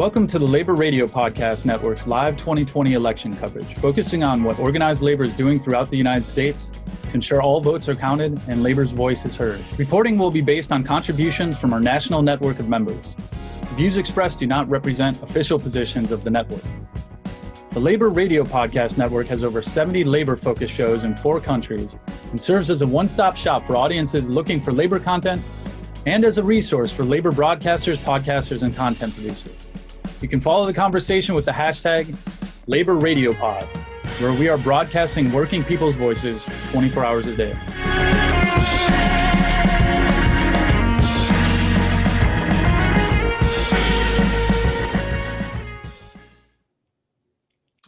Welcome to the Labor Radio Podcast Network's live 2020 election coverage, focusing on what organized labor is doing throughout the United States to ensure all votes are counted and labor's voice is heard. Reporting will be based on contributions from our national network of members. The views expressed do not represent official positions of the network. The Labor Radio Podcast Network has over 70 labor-focused shows in 4 countries and serves as a one-stop shop for audiences looking for labor content and as a resource for labor broadcasters, podcasters, and content producers. You can follow the conversation with the hashtag LaborRadioPod, where we are broadcasting working people's voices 24 hours a day.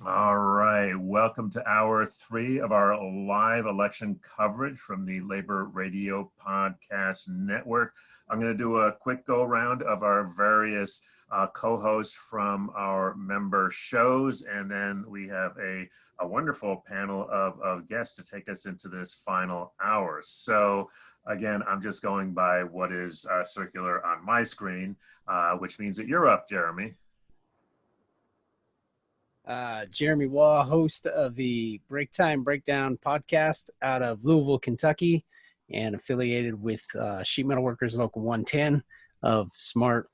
All right, welcome to hour 3 of our live election coverage from the Labor Radio Podcast Network. I'm going to do a quick go around of our various co-hosts from our member shows, and then we have a wonderful panel of guests to take us into this final hour. So again, I'm just going by what is circular on my screen, which means that you're up, Jeremy. Jeremy Waugh, host of the Break Time Breakdown podcast out of Louisville, Kentucky, and affiliated with Sheet Metal Workers Local 110 of SMART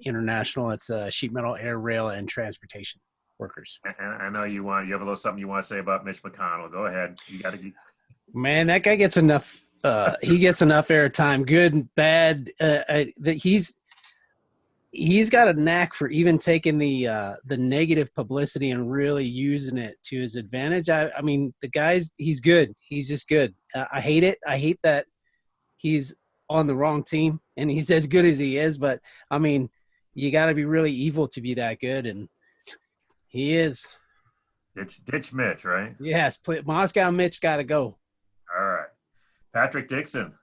International. It's Sheet Metal, Air, Rail, and Transportation Workers. And I know you have a little something you want to say about Mitch McConnell. Go ahead. You got to. Man, that guy gets enough. He gets enough airtime, good and bad. That he's got a knack for even taking the negative publicity and really using it to his advantage. I mean, the guy's, he's good. He's just good. I hate it. I hate that he's on the wrong team and he's as good as he is. But, I mean, you got to be really evil to be that good, and he is. Ditch Mitch, right? Yes, Moscow Mitch got to go. All right. Patrick Dixon.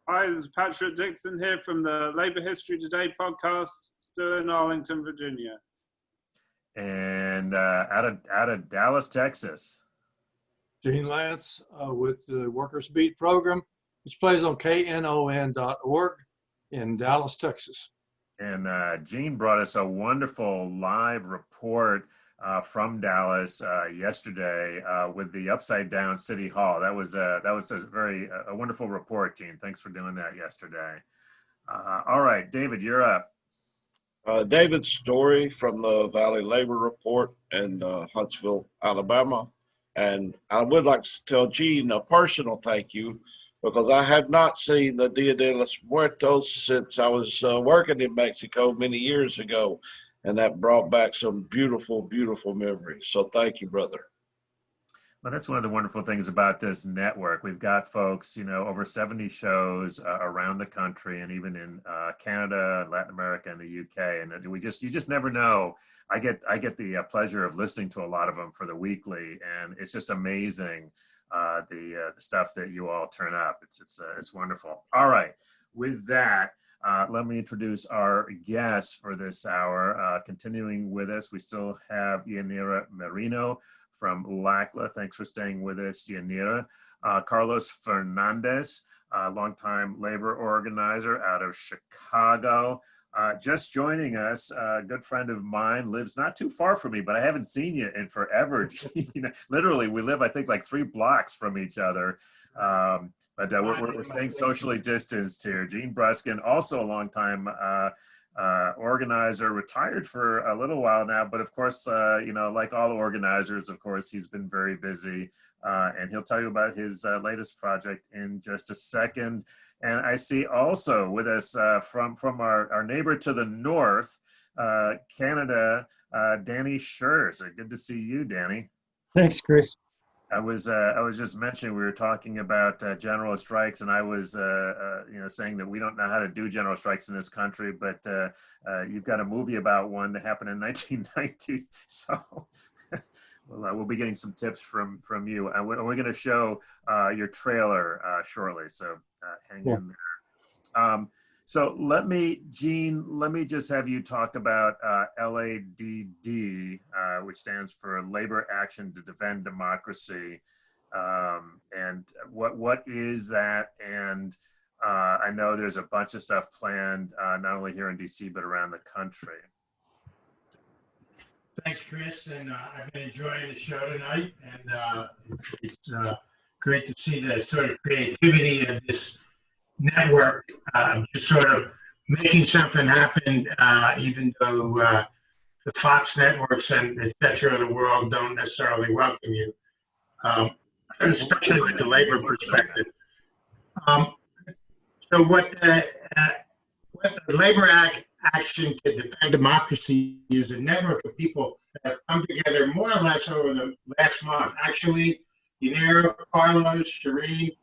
Hi, this is Patrick Dixon here from the Labor History Today podcast, still in Arlington, Virginia. And out of Dallas, Texas. Gene Lance with the Workers Beat program, which plays on knon.org in Dallas, Texas. And Gene brought us a wonderful live report from Dallas yesterday with the Upside Down City Hall. That was a wonderful report, Gene. Thanks for doing that yesterday. All right, David, you're up. David Story from the Valley Labor Report in Huntsville, Alabama. And I would like to tell Gene a personal thank you, because I have not seen the Dia de los Muertos since I was working in Mexico many years ago. And that brought back some beautiful, beautiful memories. So thank you, brother. Well, that's one of the wonderful things about this network. We've got folks, over 70 shows around the country, and even in Canada, Latin America, and the UK. And you just never know. I get the pleasure of listening to a lot of them for the weekly, and it's just amazing the stuff that you all turn up. It's wonderful. All right, with that. Let me introduce our guests for this hour. Continuing with us, we still have Yanira Merino from LACLA. Thanks for staying with us, Yanira. Carlos Fernandez, longtime labor organizer out of Chicago. Just joining us, a good friend of mine, lives not too far from me, but I haven't seen you in forever. Literally, we live, I think, like 3 blocks from each other. But we're staying socially distanced here. Gene Bruskin, also a longtime organizer, retired for a little while now, but of course, like all organizers, of course, he's been very busy, and he'll tell you about his latest project in just a second. And I see also with us from our neighbor to the north, Canada, Danny Schurz. Good to see you, Danny. Thanks, Chris. I was just mentioning, we were talking about general strikes, and I was saying that we don't know how to do general strikes in this country, but you've got a movie about one that happened in 1990, so we'll be getting some tips from you, and we're going to show your trailer shortly, so hang in there. So Gene, let me just have you talk about LADD, which stands for Labor Action to Defend Democracy. And what is that? And I know there's a bunch of stuff planned, not only here in DC, but around the country. Thanks, Chris, and I've been enjoying the show tonight, and it's great to see the sort of creativity of this network, just sort of making something happen, even though the Fox networks and et cetera of the world don't necessarily welcome you, especially with the labor perspective. So what the Labor Action to Defend Democracy is a network of people that have come together more or less over the last month. Actually, Yanira, Carlos, Shireen,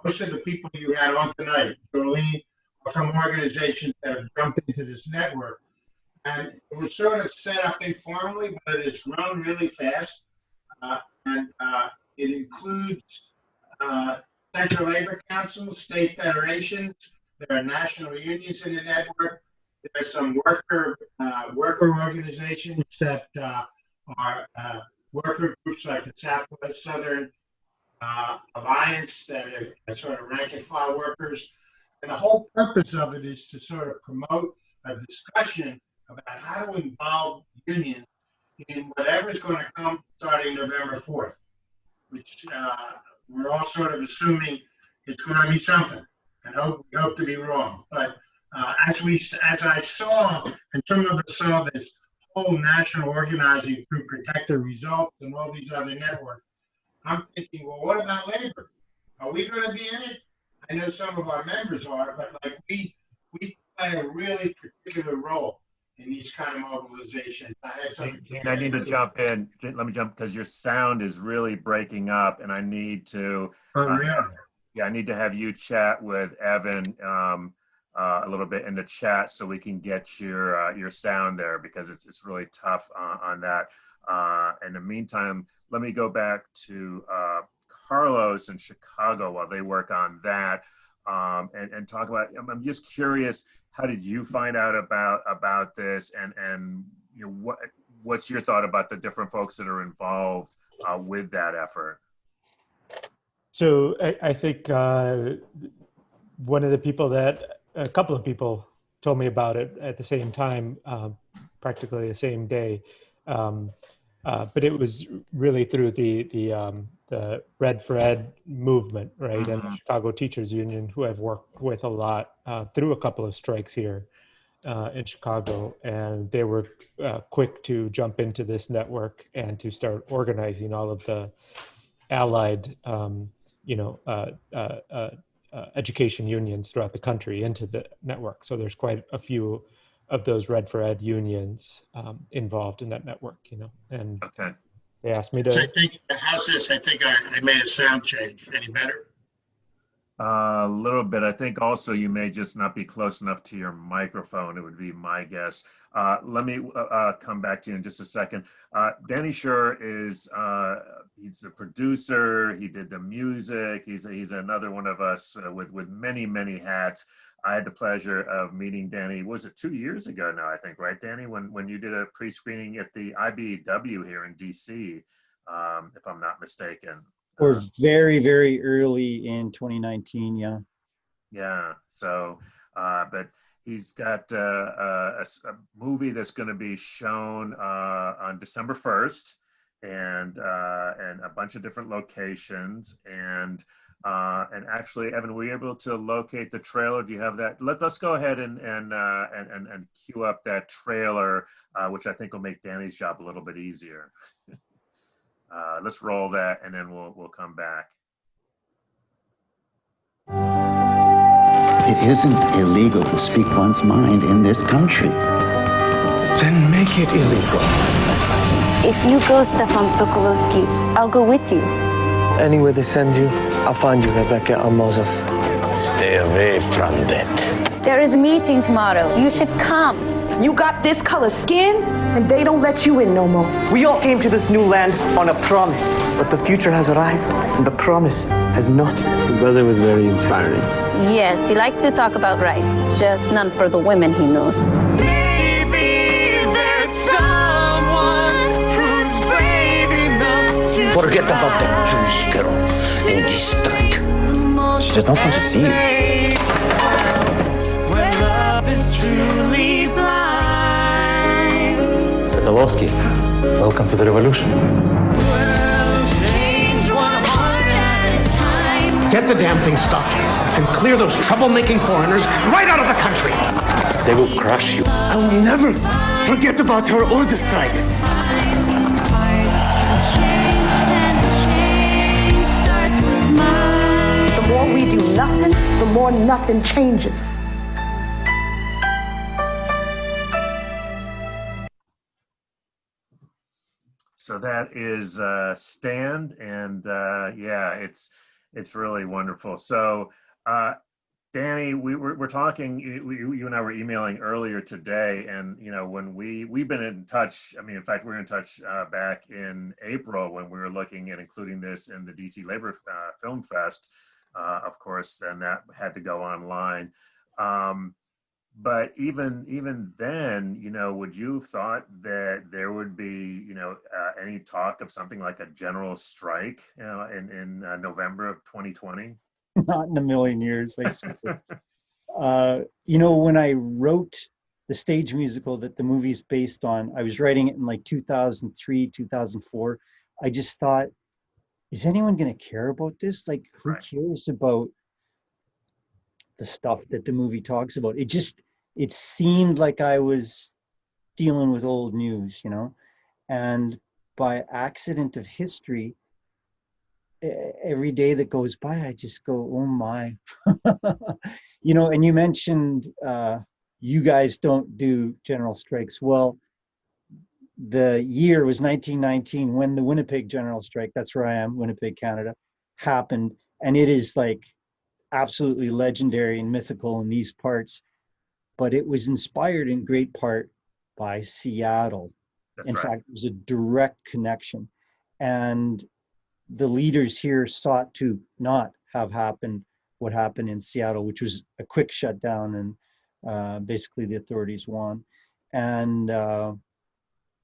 most of the people you had on tonight, Jolene, are from organizations that have jumped into this network. And it was sort of set up informally, but it has grown really fast. And it includes central labor councils, state federations. There are national unions in the network. There are some worker organizations that are worker groups like the Southwest Southern Alliance that are sort of rank and file workers. And the whole purpose of it is to sort of promote a discussion about how to involve unions in whatever is going to come starting November 4th, which we're all sort of assuming it's going to be something, and we hope to be wrong. But as I saw, and some of us saw this whole national organizing through Protect the Results and all these other networks, I'm thinking, well, what about labor? Are we going to be in it? I know some of our members are, but like we play a really particular role in these kind of mobilizations. I need to jump in. Let me jump because your sound is really breaking up, and I need to. I need to have you chat with Evan a little bit in the chat so we can get your sound there, because it's really tough on that. In the meantime, let me go back to Carlos in Chicago while they work on that, and talk about. I'm just curious. How did you find out about this, and you know, what's your thought about the different folks that are involved with that effort? So I think one of the people a couple of people told me about it at the same time, practically the same day, but it was really through the Red for Ed movement, right? And the Chicago Teachers Union, who I've worked with a lot through a couple of strikes here in Chicago. And they were quick to jump into this network and to start organizing all of the allied, education unions throughout the country into the network. So there's quite a few of those Red for Ed unions involved in that network, and okay. They asked me to. So I think, how's this? I think I made a sound change. Any better? A little bit. I think also you may just not be close enough to your microphone. It would be my guess. Let me come back to you in just a second. Danny Schur is he's a producer. He did the music. He's another one of us with many hats. I had the pleasure of meeting Danny. Was it 2 years ago now? I think, right, Danny? When you did a pre-screening at the IBEW here in DC, if I'm not mistaken. Or very, very early in 2019, yeah. Yeah. So, but he's got a movie that's going to be shown on December 1st, and a bunch of different locations. And actually, Evan, were you able to locate the trailer? Do you have that? Let's go ahead and cue up that trailer, which I think will make Danny's job a little bit easier. Let's roll that, and then we'll come back. It isn't illegal to speak one's mind in this country. Then make it illegal. If you go, Stefan Sokolowski, I'll go with you. Anywhere they send you, I'll find you, Rebecca Almozov. Stay away from that. There is a meeting tomorrow. You should come. You got this color skin, and they don't let you in no more. We all came to this new land on a promise, but the future has arrived, and the promise has not. Your brother was very inspiring. Yes, he likes to talk about rights, just none for the women he knows. Maybe there's someone who's brave enough to forget about that Jewish girl in this strike. She does not want to see you. Where love is truly blind. So Lvovsky, welcome to the revolution. Get the damn thing stopped and clear those troublemaking foreigners right out of the country. They will crush you. I will never forget about her or the strike. The more we do nothing, the more nothing changes. So that is Stand, and yeah, it's really wonderful. So Danny, we're talking. You and I were emailing earlier today, and you know when we've been in touch. I mean, in fact, we were in touch back in April when we were looking at including this in the DC Labor Film Fest, of course, and that had to go online. But even then, you know, would you have thought that there would be, you know, any talk of something like a general strike, you know, in November of 2020? Not in a million years. You know, when I wrote the stage musical that the movie's based on, I was writing it in like 2003, 2004. I just thought, is anyone going to care about this? Like, who cares about the stuff that the movie talks about? It seemed like I was dealing with old news, you know, and by accident of history, every day that goes by, I just go, oh my, you know. And you mentioned you guys don't do general strikes. Well, the year was 1919 when the Winnipeg general strike, that's where I am, Winnipeg, Canada, happened. And it is like absolutely legendary and mythical in these parts. But it was inspired in great part by Seattle. In fact, it was a direct connection. And the leaders here sought to not have happened what happened in Seattle, which was a quick shutdown, and basically the authorities won. And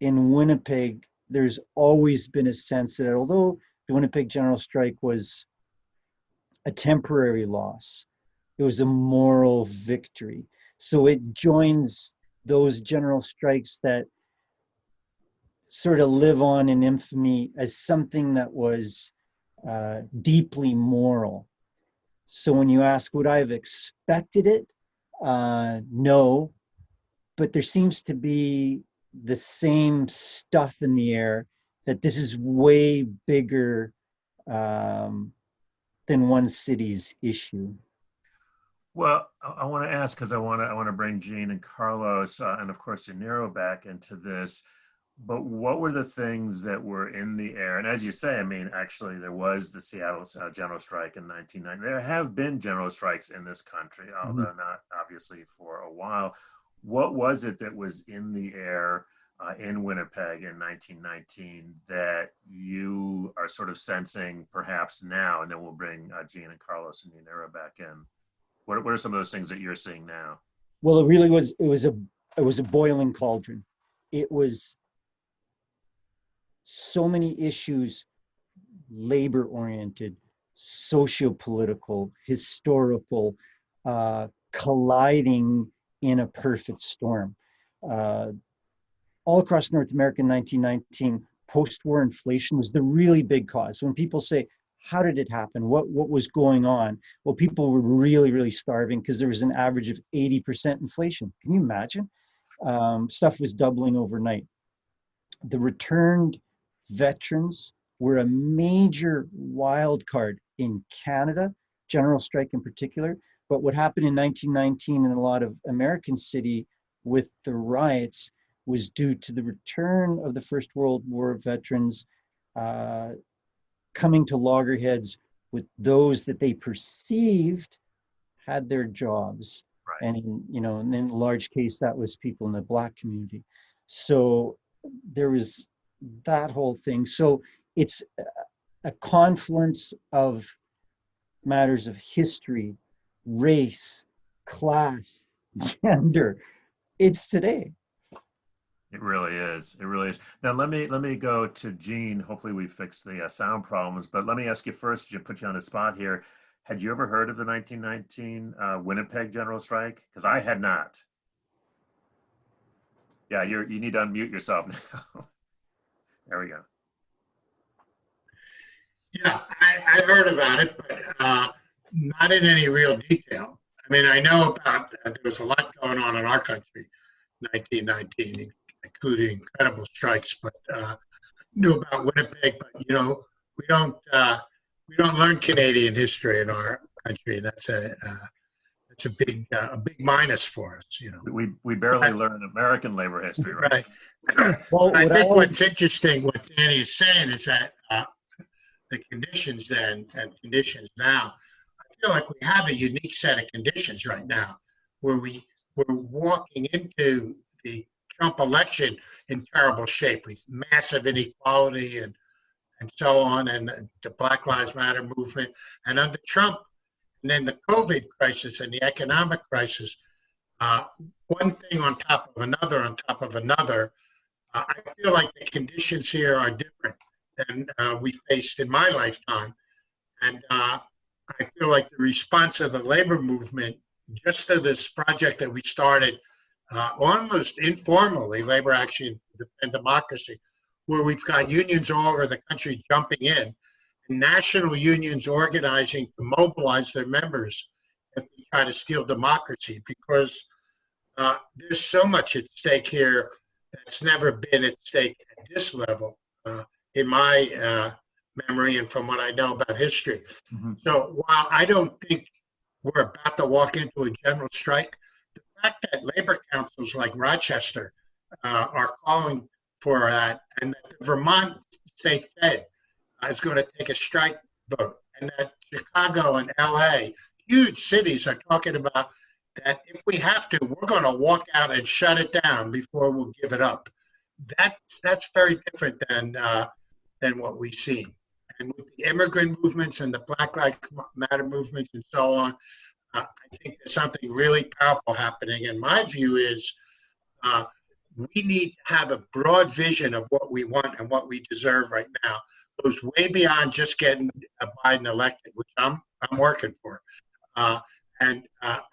in Winnipeg, there's always been a sense that although the Winnipeg General Strike was a temporary loss, it was a moral victory. So it joins those general strikes that sort of live on in infamy as something that was deeply moral. So when you ask, would I have expected it? No, but there seems to be the same stuff in the air that this is way bigger than one city's issue. Well, I want to ask because I want to bring Gene and Carlos and of course Yaniro back into this. But what were the things that were in the air? And as you say, I mean, actually, there was the Seattle general strike in 1990. There have been general strikes in this country, although not obviously for a while. What was it that was in the air in Winnipeg in 1919 that you are sort of sensing perhaps now? And then we'll bring Gene and Carlos and Yanira back in. What are some of those things that you're seeing now? Well, it really was. It was a boiling cauldron. It was so many issues, labor-oriented, socio-political, historical, colliding in a perfect storm. All across North America in 1919, post-war inflation was the really big cause. When people say, how did it happen? What was going on? Well, people were really, really starving because there was an average of 80% inflation. Can you imagine? Stuff was doubling overnight. The returned veterans were a major wild card in Canada, general strike in particular. But what happened in 1919 in a lot of American city with the riots was due to the return of the First World War veterans coming to loggerheads with those that they perceived had their jobs. And in a large case, that was people in the Black community. So there was that whole thing. So it's a confluence of matters of history, race, class, gender. It's today. It really is. It really is. Now let me go to Gene. Hopefully we fixed the sound problems. But let me ask you first, to put you on the spot here. Had you ever heard of the 1919 Winnipeg general strike? Because I had not. Yeah, you need to unmute yourself now. There we go. Yeah, I've heard about it, but not in any real detail. I mean, I know about there was a lot going on in our country, 1919, including incredible strikes. But knew about Winnipeg. But we don't learn Canadian history in our country. That's a big minus for us. We barely learn American labor history, right? Well, I think what's interesting, what Danny is saying, is that the conditions then and conditions now, I feel like we have a unique set of conditions right now where we're walking into the Trump election in terrible shape with massive inequality and so on, and the Black Lives Matter movement. And under Trump, and then the COVID crisis and the economic crisis, one thing on top of another on top of another, I feel like the conditions here are different than we faced in my lifetime. And I feel like the response of the labor movement, just to this project that we started almost informally, Labor Action to Defend Democracy, where we've got unions all over the country jumping in, and national unions organizing to mobilize their members and try to steal democracy, because there's so much at stake here that's never been at stake at this level in my memory and from what I know about history. Mm-hmm. So while I don't think we're about to walk into a general strike, the fact that labor councils like Rochester are calling for that, and that the Vermont State Fed is going to take a strike vote, and that Chicago and LA, huge cities, are talking about that if we have to, we're going to walk out and shut it down before we'll give it up. That's very different than what we've seen. And with the immigrant movements and the Black Lives Matter movements and so on, I think there's something really powerful happening. And my view is we need to have a broad vision of what we want and what we deserve right now. It goes way beyond just getting Biden elected, which I'm working for. And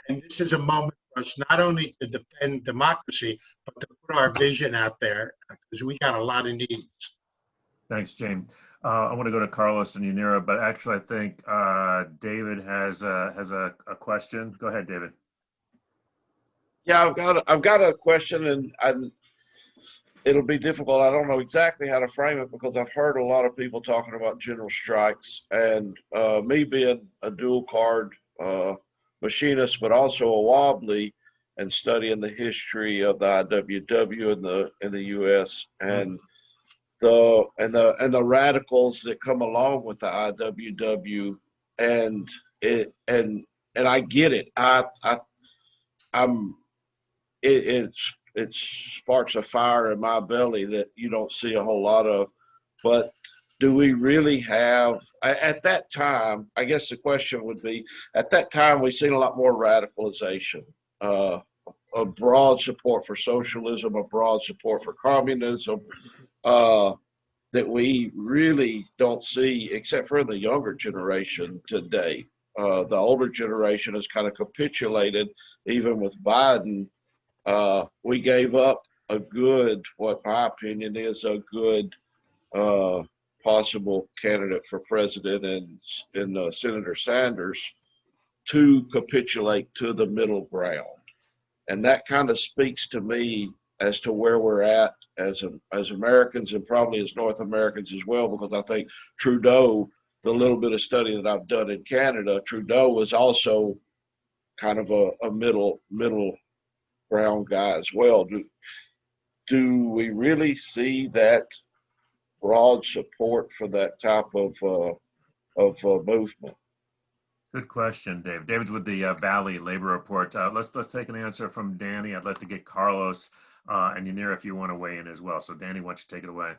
this is a moment for us not only to defend democracy, but to put our vision out there, because we got a lot of needs. Thanks, James. I want to go to Carlos and Yanira, but actually I think David has a question. Go ahead, David. Yeah, I've got a question, and it'll be difficult. I don't know exactly how to frame it because I've heard a lot of people talking about general strikes, and me being a dual card machinist, but also a wobbly, and studying the history of the IWW in the U.S. and the radicals that come along with the IWW, and I get it. It sparks a fire in my belly that you don't see a whole lot of. But do we really have, at that time, I guess the question would be, at that time we've seen a lot more radicalization, a broad support for socialism, a broad support for communism, that we really don't see except for the younger generation today. The older generation has kind of capitulated. Even with Biden, we gave up a good, what my opinion is, a good possible candidate for president in Senator Sanders to capitulate to the middle ground. And that kind of speaks to me as to where we're at as Americans, and probably as North Americans as well, because I think Trudeau, the little bit of study that I've done in Canada, Trudeau was also kind of a middle ground guy as well. Do we really see that broad support for that type of movement? Good question, Dave. David's with the Valley Labor Report. Let's take an answer from Danny. I'd like to get Carlos and Yanira if you want to weigh in as well. So Danny, why don't you take it away?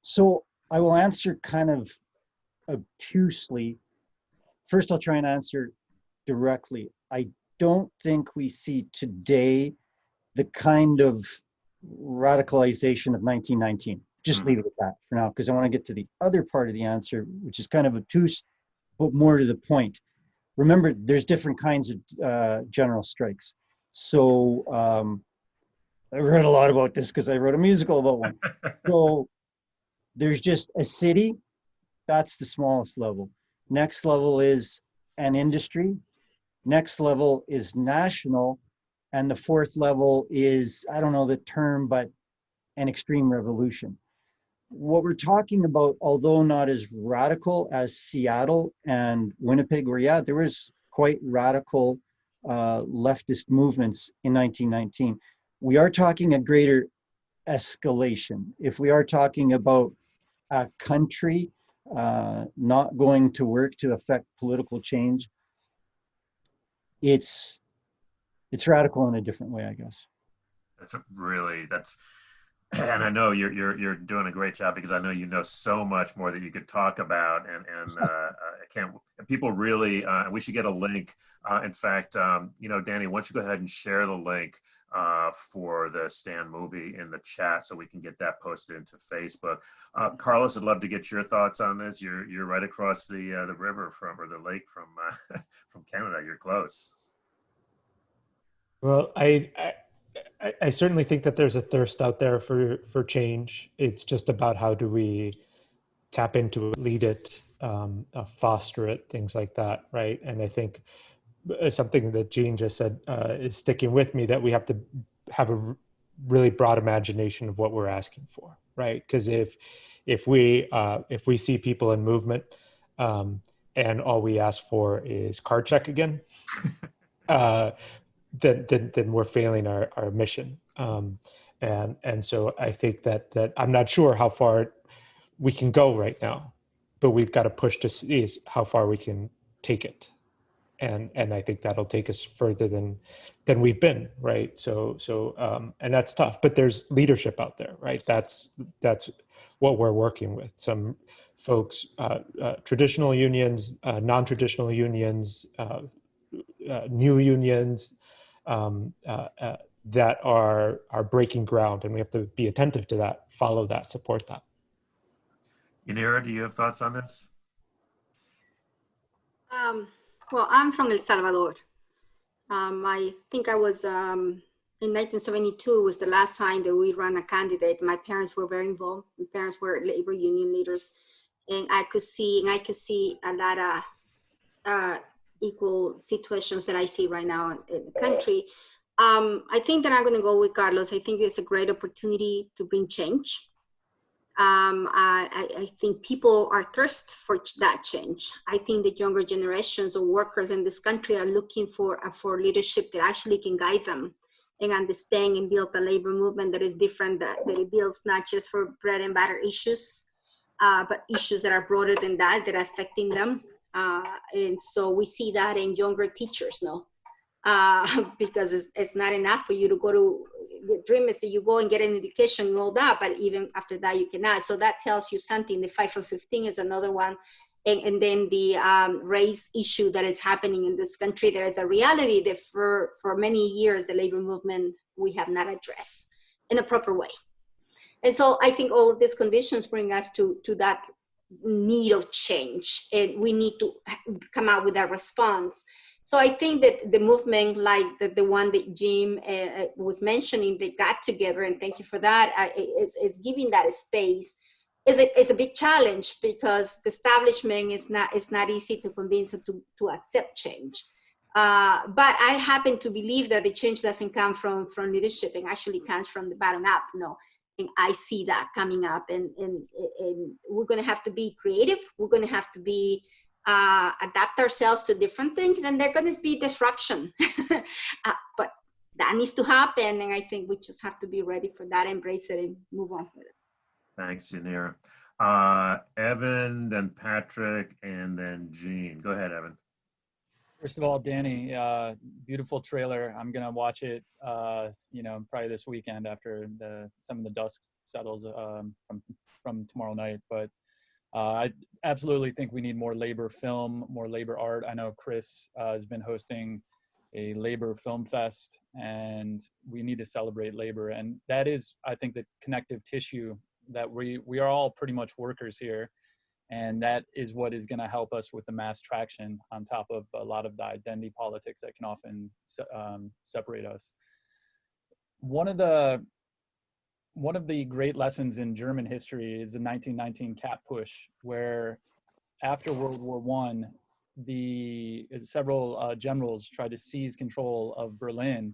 So I will answer kind of obtusely. First, I'll try and answer directly. I don't think we see today the kind of radicalization of 1919. Just leave it at that for now, because I want to get to the other part of the answer, which is kind of obtuse, but more to the point. Remember, there's different kinds of general strikes. So I've read a lot about this because I wrote a musical about one. So there's just a city, that's the smallest level. Next level is an industry. Next level is national. And the fourth level is, I don't know the term, but an extreme revolution. What we're talking about, although not as radical as Seattle and Winnipeg, where, yeah, there was quite radical leftist movements in 1919, we are talking a greater escalation. If we are talking about a country not going to work to affect political change, it's radical in a different way, I guess. That's and I know you're doing a great job, because I know you know so much more that you could talk about, and I can't. People really, we should get a link. In fact, Danny, why don't you go ahead and share the link for the Stan movie in the chat, so we can get that posted into Facebook. Carlos, I'd love to get your thoughts on this. You're right across the river or the lake from from Canada. You're close. Well, I certainly think that there's a thirst out there for change. It's just about how do we tap into it, lead it, foster it, things like that, right? And I think something that Jean just said is sticking with me, that we have to have a really broad imagination of what we're asking for, right? Because if we see people in movement and all we ask for is card check again, then we're failing our mission. And so I think that I'm not sure how far we can go right now, but we've got to push to see how far we can take it. And I think that'll take us further than we've been, right? So and that's tough, but there's leadership out there, right? That's what we're working with. Some folks, traditional unions, non-traditional unions, new unions, that are breaking ground, and we have to be attentive to that, follow that, support that. Yanira, do you have thoughts on this? Well, I'm from El Salvador. I think I was in 1972 was the last time that we ran a candidate. My parents were very involved. My parents were labor union leaders, and I could see a lot of equal situations that I see right now in the country. I think that I'm going to go with Carlos. I think it's a great opportunity to bring change. I think people are thirsty for that change. I think the younger generations of workers in this country are looking for leadership that actually can guide them and understand and build a labor movement that is different, that it builds not just for bread and butter issues, but issues that are broader than that are affecting them. And so we see that in younger teachers now, because it's not enough for you to go to, the dream is that you go and get an education and all that, but even after that you cannot. So that tells you something. The 5 for 15 is another one. And then the race issue that is happening in this country, there is a reality that for many years, the labor movement, we have not addressed in a proper way. And so I think all of these conditions bring us to that need of change, and we need to come out with that response. So I think that the movement, like the one that Jim was mentioning, they got together, and thank you for that, is giving that a space. Is a big challenge, because the establishment is not easy to convince them to accept change. But I happen to believe that the change doesn't come from leadership, and actually comes from the bottom up. No, and I see that coming up, and we're going to have to be creative. We're going to have to be adapt ourselves to different things, and there's going to be disruption. But that needs to happen, and I think we just have to be ready for that, embrace it, and move on with it. Thanks, Yanira. Evan, then Patrick, and then Jean. Go ahead, Evan. First of all, Danny, beautiful trailer. I'm gonna watch it, probably this weekend after some of the dust settles from tomorrow night. But I absolutely think we need more labor film, more labor art. I know Chris has been hosting a labor film fest, and we need to celebrate labor. And that is, I think, the connective tissue that we are all pretty much workers here. And that is what is going to help us with the mass traction, on top of a lot of the identity politics that can often separate us. one of the great lessons in German history is the 1919 Cat Push, where after World War I, several generals tried to seize control of Berlin,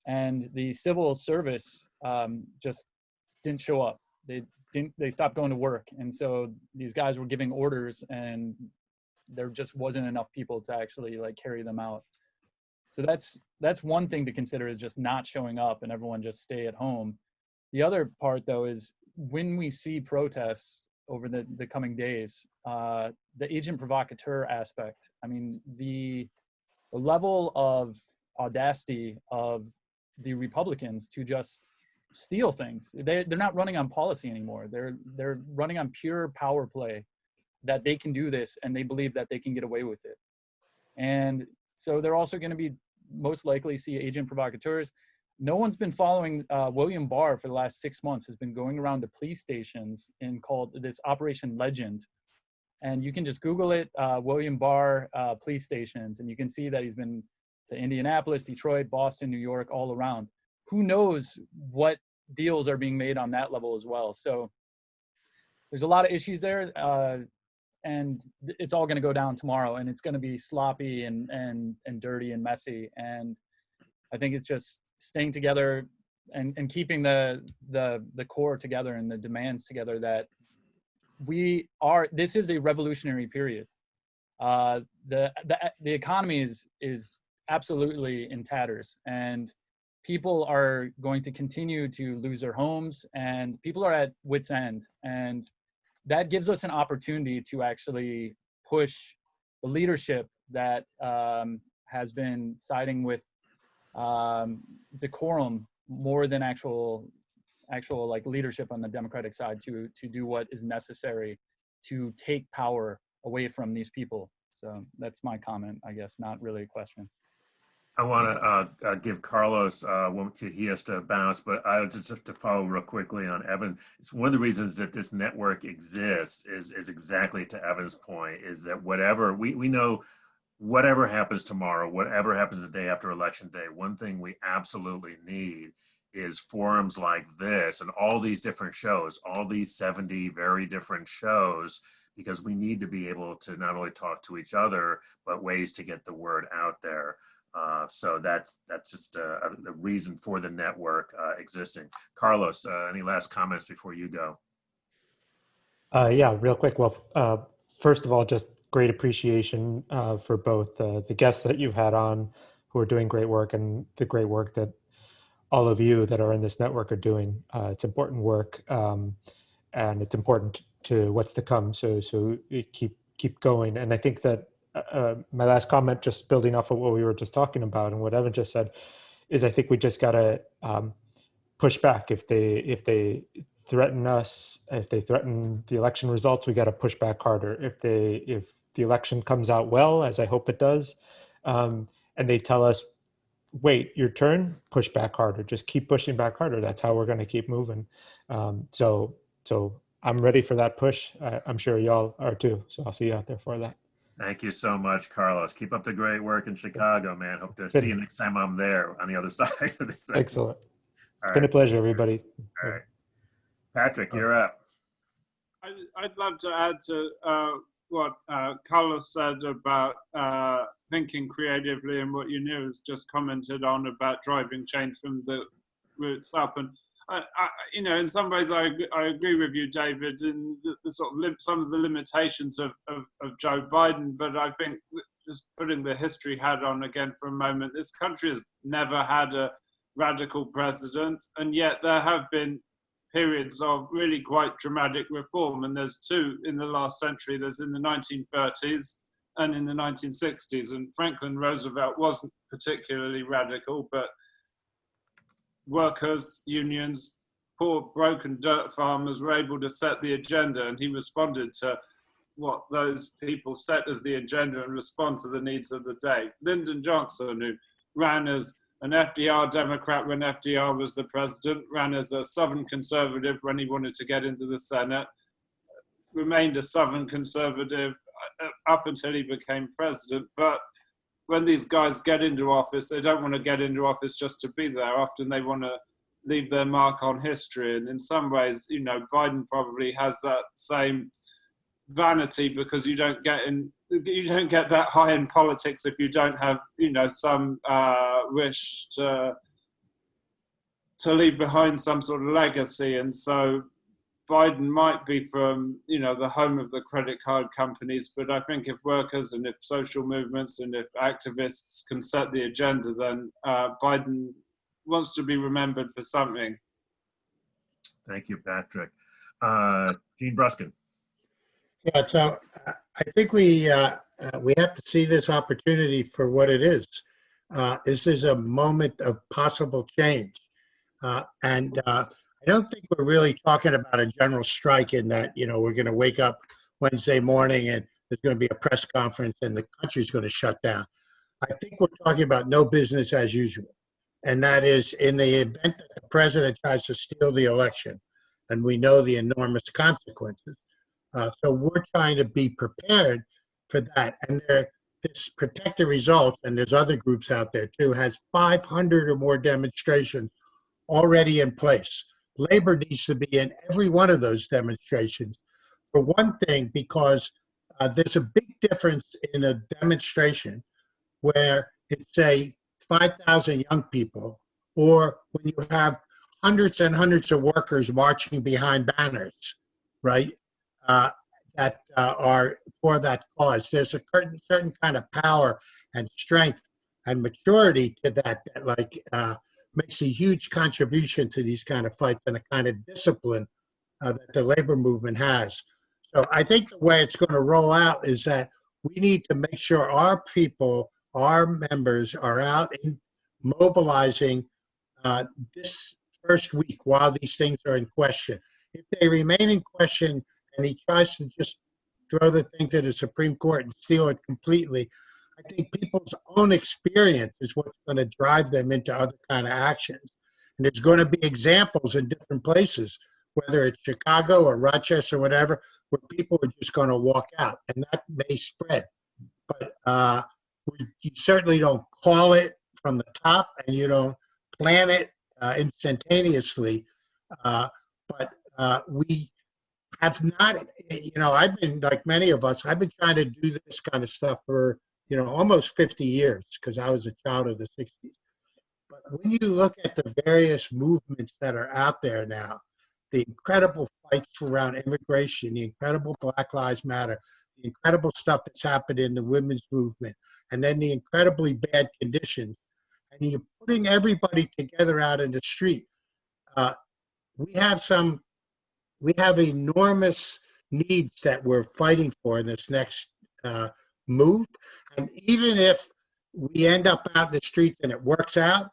and the civil service just didn't show up. They stopped going to work, and so these guys were giving orders, and there just wasn't enough people to actually like carry them out. So that's one thing to consider, is just not showing up and everyone just stay at home. The other part, though, is when we see protests over the coming days, the agent provocateur aspect. I mean, the level of audacity of the Republicans to just steal things. They're not running on policy anymore. They're running on pure power play, that they can do this and they believe that they can get away with it. And so they're also going to be most likely see agent provocateurs. No one's been following William Barr for the last 6 months, has been going around to police stations and called this Operation Legend. And you can just Google it, William Barr police stations, and you can see that he's been to Indianapolis, Detroit, Boston, New York, all around. Who knows what deals are being made on that level as well. So there's a lot of issues there, and it's all going to go down tomorrow, and it's going to be sloppy and dirty and messy. And I think it's just staying together and keeping the core together and the demands together, that this is a revolutionary period. The economy is absolutely in tatters, and people are going to continue to lose their homes, and people are at wit's end. And that gives us an opportunity to actually push the leadership that has been siding with decorum more than actual like leadership on the Democratic side to do what is necessary to take power away from these people. So that's my comment, I guess, not really a question. I want to give Carlos, he has to bounce, but I just have to follow real quickly on Evan. It's one of the reasons that this network exists is exactly to Evan's point, is that whatever, we know whatever happens tomorrow, whatever happens the day after election day, one thing we absolutely need is forums like this and all these different shows, all these 70 very different shows, because we need to be able to not only talk to each other, but ways to get the word out there. So that's just the reason for the network existing. Carlos, any last comments before you go? Yeah, real quick. Well, first of all, just great appreciation for both the guests that you've had on, who are doing great work, and the great work that all of you that are in this network are doing. It's important work, and it's important to what's to come. So we keep going. And I think that my last comment, just building off of what we were just talking about and what Evan just said, is I think we just gotta push back. If they threaten us, if they threaten the election results, we gotta push back harder. If the election comes out well, as I hope it does, and they tell us, wait, your turn, push back harder. Just keep pushing back harder. That's how we're gonna keep moving. So I'm ready for that push. I'm sure y'all are too. So I'll see you out there for that. Thank you so much, Carlos. Keep up the great work in Chicago, man. Hope to see you next time I'm there on the other side of this thing. Excellent. It's been a pleasure, everybody. All right. Patrick, you're up. I'd love to add to what Carlos said about thinking creatively, and what you has just commented on about driving change from the roots up. And in some ways, I agree with you, David, in the sort of some of the limitations of Joe Biden. But I think, just putting the history hat on again for a moment, this country has never had a radical president, and yet there have been periods of really quite dramatic reform. And there's two in the last century. There's in the 1930s and in the 1960s. And Franklin Roosevelt wasn't particularly radical, but workers, unions, poor broken dirt farmers were able to set the agenda, and he responded to what those people set as the agenda and respond to the needs of the day. Lyndon Johnson, who ran as an FDR Democrat when FDR was the president, ran as a Southern conservative when he wanted to get into the Senate, remained a Southern conservative up until he became president, but when these guys get into office, they don't want to get into office just to be there. Often they want to leave their mark on history. And in some ways, you know, Biden probably has that same vanity, because you don't get that high in politics if you don't have, you know, some wish to leave behind some sort of legacy. And so Biden might be from, you know, the home of the credit card companies, but I think if workers and if social movements and if activists can set the agenda, then Biden wants to be remembered for something. Thank you, Patrick. Gene Bruskin. Yeah, so I think we have to see this opportunity for what it is. This is a moment of possible change. And I don't think we're really talking about a general strike in that, you know, we're going to wake up Wednesday morning and there's going to be a press conference and the country's going to shut down. I think we're talking about no business as usual. And that is in the event that the president tries to steal the election, and we know the enormous consequences. So we're trying to be prepared for that. And this Protect the Results, and there's other groups out there too, has 500 or more demonstrations already in place. Labor needs to be in every one of those demonstrations. For one thing, because there's a big difference in a demonstration where it's, say, 5,000 young people, or when you have hundreds and hundreds of workers marching behind banners, right, that are for that cause. There's a certain kind of power and strength and maturity to that makes a huge contribution to these kind of fights and a kind of discipline that the labor movement has. So I think the way it's going to roll out is that we need to make sure our people, our members, are out in mobilizing this first week while these things are in question. If they remain in question and he tries to just throw the thing to the Supreme Court and steal it completely, I think people's own experience is what's going to drive them into other kind of actions. And there's going to be examples in different places, whether it's Chicago or Rochester or whatever, where people are just going to walk out, and that may spread. But you certainly don't call it from the top, and you don't plan it instantaneously. But we have not, you know, I've been, like many of us, I've been trying to do this kind of stuff for, you know, almost 50 years, because I was a child of the 60s. But when you look at the various movements that are out there now, the incredible fights around immigration, the incredible Black Lives Matter, the incredible stuff that's happened in the women's movement, and then the incredibly bad conditions, and you're putting everybody together out in the street, we have enormous needs that we're fighting for in this next move. And even if we end up out in the streets and it works out,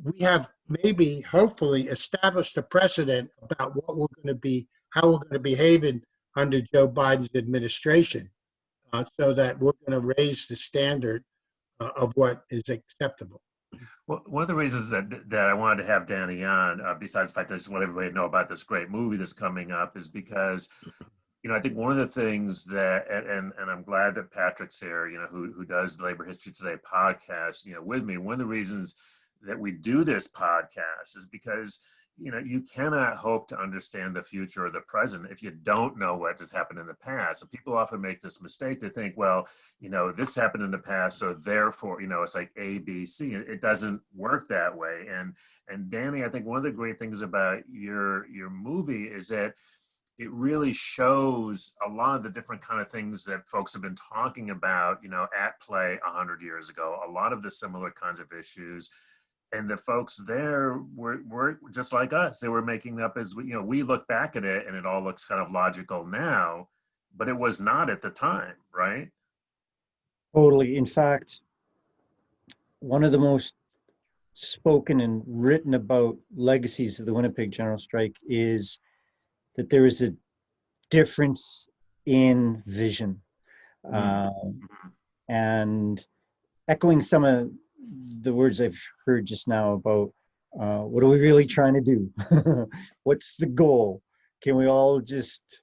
we have maybe, hopefully, established a precedent about what we're going to be, how we're going to behave under Joe Biden's administration, so that we're going to raise the standard of what is acceptable. Well, one of the reasons that I wanted to have Danny on, besides the fact that I just want everybody to know about this great movie that's coming up, is because, you know, I think one of the things that, and I'm glad that Patrick's here, you know, who does the Labor History Today podcast, you know, with me. One of the reasons that we do this podcast is because, you know, you cannot hope to understand the future or the present if you don't know what has happened in the past. So people often make this mistake. They think, well, you know, this happened in the past, so therefore, you know, it's like A, B, C. It doesn't work that way. And Danny, I think one of the great things about your movie is that it really shows a lot of the different kind of things that folks have been talking about, you know, at play 100 years ago, a lot of the similar kinds of issues. And the folks there were just like us. They were making up as, you know, we look back at it and it all looks kind of logical now, but it was not at the time, right? Totally. In fact, one of the most spoken and written about legacies of the Winnipeg General Strike is that there is a difference in vision. And echoing some of the words I've heard just now about what are we really trying to do? What's the goal? Can we all just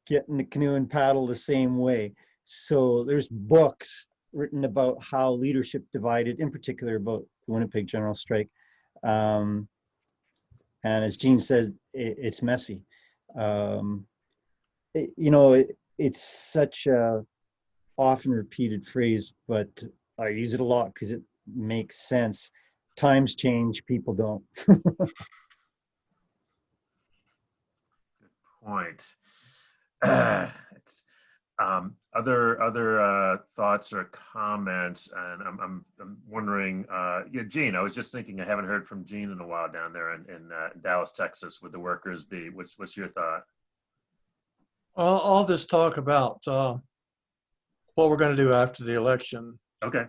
get in the canoe and paddle the same way? So there's books written about how leadership divided, in particular about the Winnipeg General Strike. And as Gene says, it's messy. It's such a often repeated phrase, but I use it a lot because it makes sense. Times change, people don't. Point. It's other thoughts or comments, and I'm wondering. Yeah, Gene. I was just thinking. I haven't heard from Gene in a while down there in Dallas, Texas, with the workers' beat. What's your thought? All this talk about what we're going to do after the election. Okay.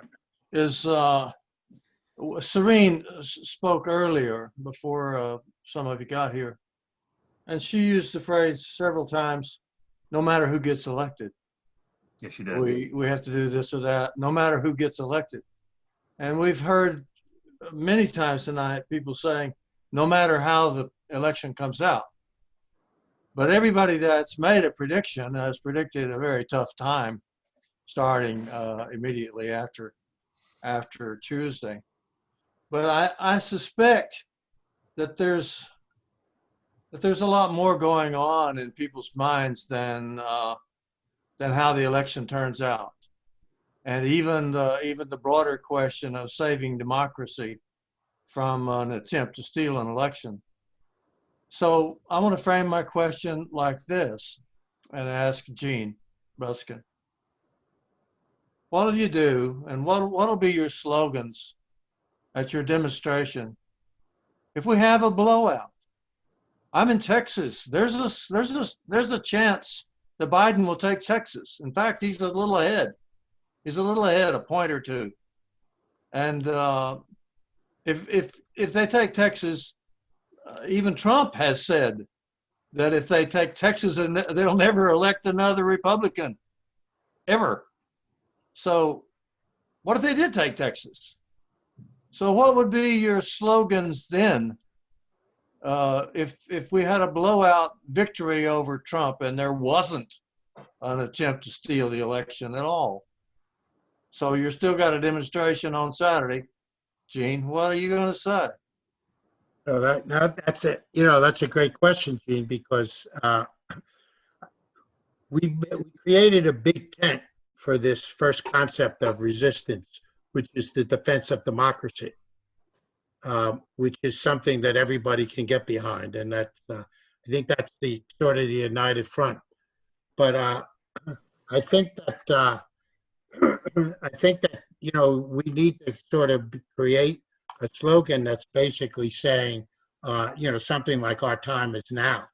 Is Serene spoke earlier before some of you got here, and she used the phrase several times, no matter who gets elected. Yes, she did. We have to do this or that, no matter who gets elected. And we've heard many times tonight people saying, no matter how the election comes out. But everybody that's made a prediction has predicted a very tough time starting immediately after Tuesday. But I suspect that there's a lot more going on in people's minds than how the election turns out, and even the broader question of saving democracy from an attempt to steal an election. So I want to frame my question like this, and ask Gene Ruskin, what will you do, and what will be your slogans at your demonstration if we have a blowout? I'm in Texas. There's a chance that Biden will take Texas. In fact, he's a little ahead. He's a little ahead, a point or two. And if they take Texas, even Trump has said that if they take Texas, they'll never elect another Republican, ever. So what if they did take Texas? So what would be your slogans then? If we had a blowout victory over Trump and there wasn't an attempt to steal the election at all. So you're still got a demonstration on Saturday. Gene, what are you going to say? So that's it. That's a great question, Gene, because we created a big tent for this first concept of resistance, which is the defense of democracy. Which is something that everybody can get behind, and that's I think that's the sort of the united front. But I think that we need to sort of create a slogan that's basically saying something like "Our time is now,"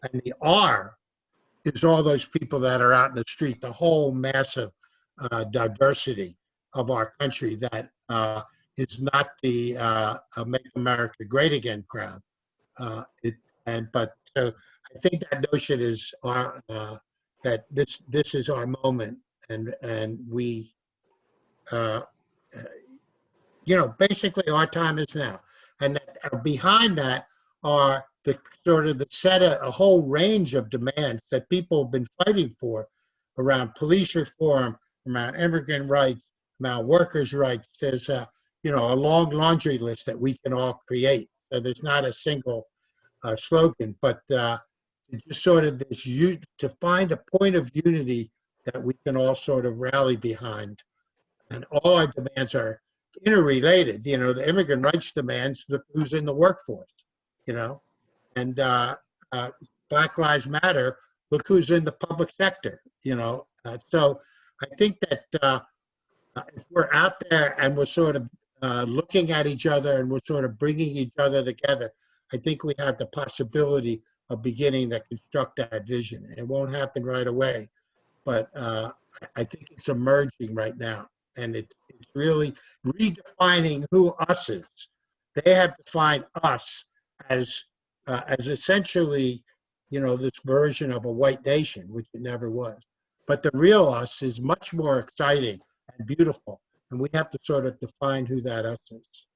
and the R is all those people that are out in the street, the whole massive diversity of our country that. It's not the "Make America Great Again" crowd, but I think that notion is that this is our moment, and we, basically our time is now, and behind that are the sort of a whole range of demands that people have been fighting for, around police reform, around immigrant rights, around workers' rights. There's a long laundry list that we can all create. So there's not a single slogan, but just sort of to find a point of unity that we can all sort of rally behind. And all our demands are interrelated. The immigrant rights demands, look who's in the workforce, and Black Lives Matter, look who's in the public sector, So I think that if we're out there and we're sort of looking at each other and we're sort of bringing each other together, I think we have the possibility of beginning to construct that vision. It won't happen right away, but I think it's emerging right now, and it's really redefining who us is. They have defined us as essentially, this version of a white nation, which it never was. But the real us is much more exciting and beautiful. And we have to sort of define who that us is.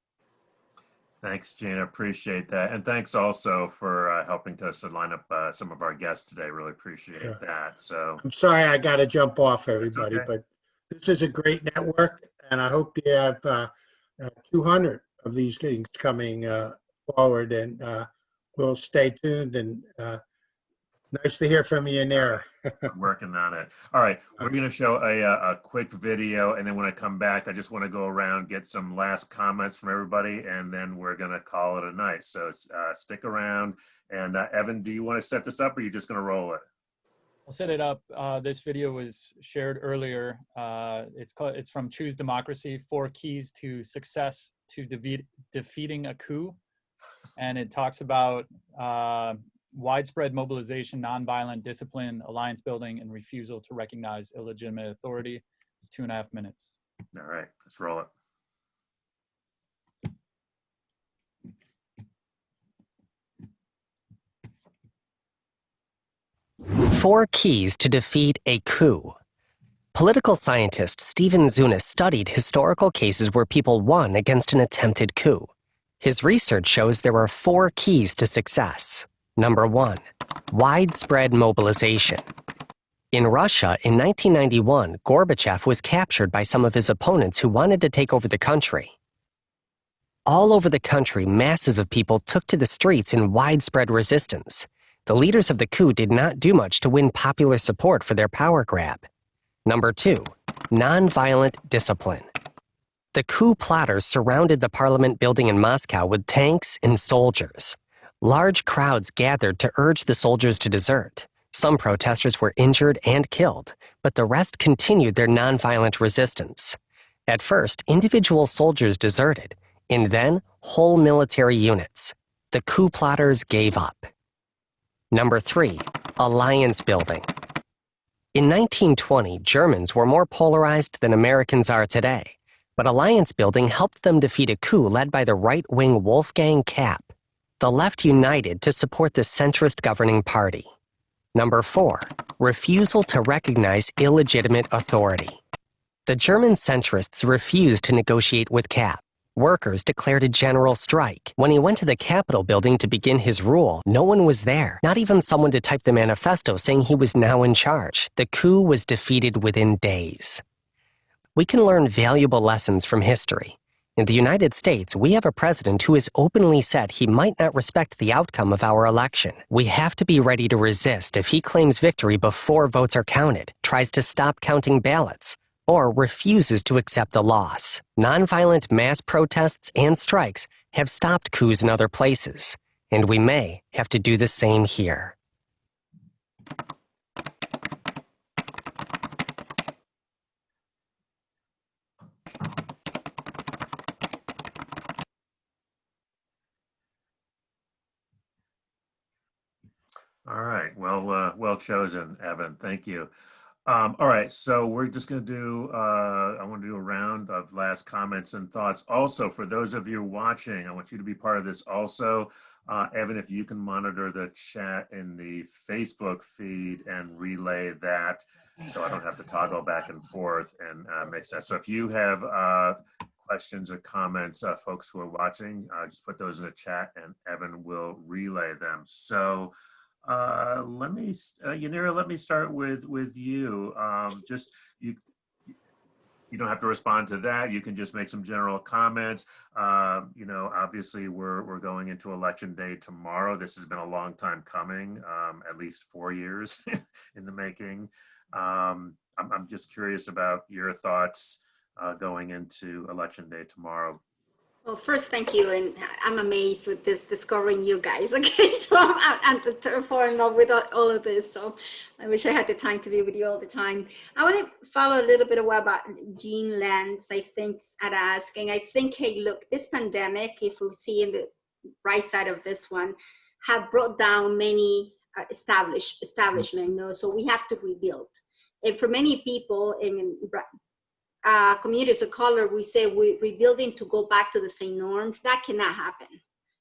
Thanks, Gene. I appreciate that. And thanks also for helping us to line up some of our guests today. Really appreciate that. So I'm sorry I got to jump off, everybody, okay. but this is a great network, and I hope you have 200 of these things coming forward, and we'll stay tuned, and nice to hear from you, Yanira. I'm working on it. All right, we're going to show a quick video, and then when I come back, I just want to go around, get some last comments from everybody, and then we're going to call it a night. So stick around. And Evan, do you want to set this up, or are you just going to roll it? I'll set it up. This video was shared earlier. It's from Choose Democracy: 4 Keys to Success to Defeating a Coup. And it talks about widespread mobilization, nonviolent discipline, alliance building, and refusal to recognize illegitimate authority. It's 2.5 minutes. All right, let's roll it. 4 keys to defeat a coup. Political scientist Stephen Zunis studied historical cases where people won against an attempted coup. His research shows there are 4 keys to success. Number 1, widespread mobilization. In Russia, in 1991, Gorbachev was captured by some of his opponents who wanted to take over the country. All over the country, masses of people took to the streets in widespread resistance. The leaders of the coup did not do much to win popular support for their power grab. Number 2, nonviolent discipline. The coup plotters surrounded the parliament building in Moscow with tanks and soldiers. Large crowds gathered to urge the soldiers to desert. Some protesters were injured and killed, but the rest continued their nonviolent resistance. At first, individual soldiers deserted, and then whole military units. The coup plotters gave up. Number 3, alliance building. In 1920, Germans were more polarized than Americans are today, but alliance building helped them defeat a coup led by the right-wing Wolfgang Kapp. The left united to support the centrist governing party. Number 4, refusal to recognize illegitimate authority. The German centrists refused to negotiate with Kapp. Workers declared a general strike. When he went to the Capitol building to begin his rule, no one was there, not even someone to type the manifesto saying he was now in charge. The coup was defeated within days. We can learn valuable lessons from history. In the United States, we have a president who has openly said he might not respect the outcome of our election. We have to be ready to resist if he claims victory before votes are counted, tries to stop counting ballots, or refuses to accept the loss. Nonviolent mass protests and strikes have stopped coups in other places, and we may have to do the same here. All right, well chosen, Evan. Thank you. All right, so we're just going to do, I want to do a round of last comments and thoughts. Also, for those of you watching, I want you to be part of this also. Evan, if you can monitor the chat in the Facebook feed and relay that so I don't have to toggle back and forth and make sense. So if you have questions or comments, folks who are watching, just put those in the chat and Evan will relay them. So Yanira, let me start with you. Just you don't have to respond to that. You can just make some general comments. You know, obviously we're going into election day tomorrow. This has been a long time coming, at least 4 years in the making. I'm just curious about your thoughts going into election day tomorrow. Well, first, thank you, and I'm amazed with this discovering you guys. Okay, so I'm falling in love with all of this. So I wish I had the time to be with you all the time. I want to follow a little bit of what about Jean Lentz, I think, had asked, and I think, hey, look, this pandemic, if we see in the right side of this one, have brought down many establishment. You know, so we have to rebuild. And for many people in communities of color, we say we're rebuilding to go back to the same norms. That cannot happen.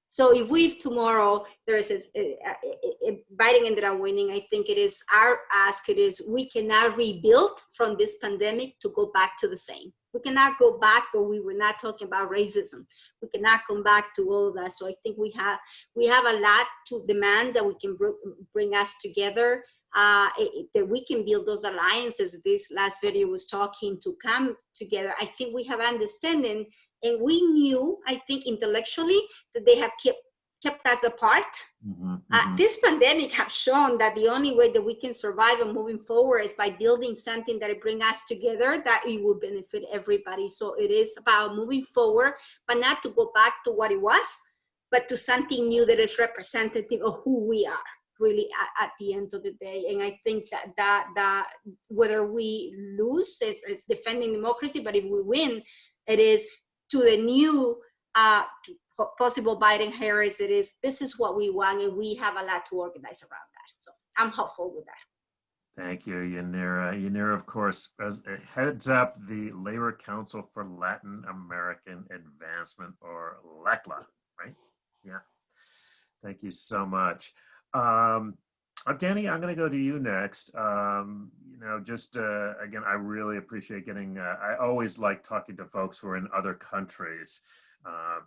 So if tomorrow there is Biden ended up winning, I think it is our ask. It is we cannot rebuild from this pandemic to go back to the same. We cannot go back, but we were not talking about racism. We cannot come back to all of that. So I think we have a lot to demand that we can bring us together. that we can build those alliances. This last video was talking to come together. I think we have understanding, and we knew, I think intellectually, that they have kept us apart. This pandemic has shown that the only way that we can survive and moving forward is by building something that will bring us together, that it will benefit everybody. So it is about moving forward, but not to go back to what it was, but to something new that is representative of who we are, really, at the end of the day. And I think that whether we lose, it's defending democracy, but if we win, it is to the new possible Biden-Harris. This is what we want, and we have a lot to organize around that. So I'm hopeful with that. Thank you, Yanira. Yanira, of course, heads up the Labor Council for Latin American Advancement, or LACLA, right? Yeah. Thank you so much. Danny, I'm going to go to you next. Again, I really appreciate I always like talking to folks who are in other countries,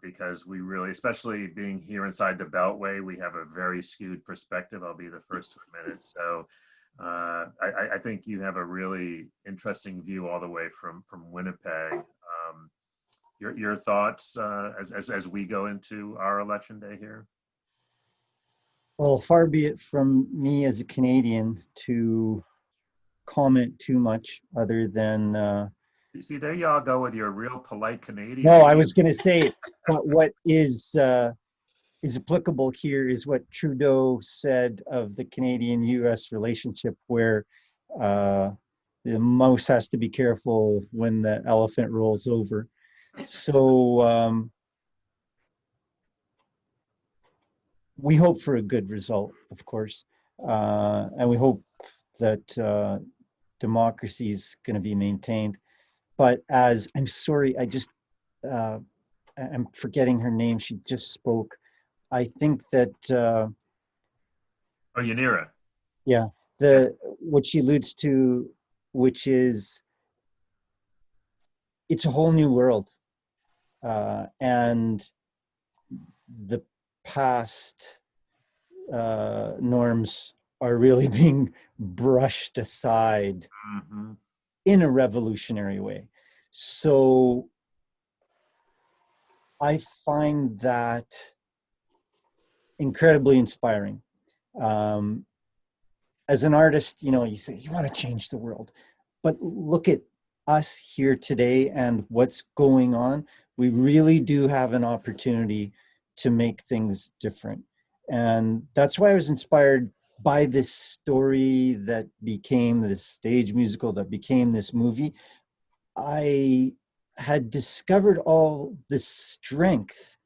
because we really, especially being here inside the Beltway, we have a very skewed perspective. I'll be the first to admit it. So I think you have a really interesting view all the way from Winnipeg. Your thoughts as we go into our election day here? Well, far be it from me as a Canadian to comment too much, other than see, there y'all go with your real polite Canadian. No, I was going to say, what is applicable here is what Trudeau said of the Canadian-U.S. relationship, where the mouse has to be careful when the elephant rolls over. So we hope for a good result, of course, and we hope that democracy is going to be maintained. But I'm sorry, I'm forgetting her name. She just spoke. I think that. Yanira. Yeah, what she alludes to, which is, it's a whole new world, and the past norms are really being brushed aside in a revolutionary way. So I find that incredibly inspiring. As an artist, you say you want to change the world, but look at us here today and what's going on. We really do have an opportunity to make things different. And that's why I was inspired by this story that became this stage musical, that became this movie. I had discovered all the strength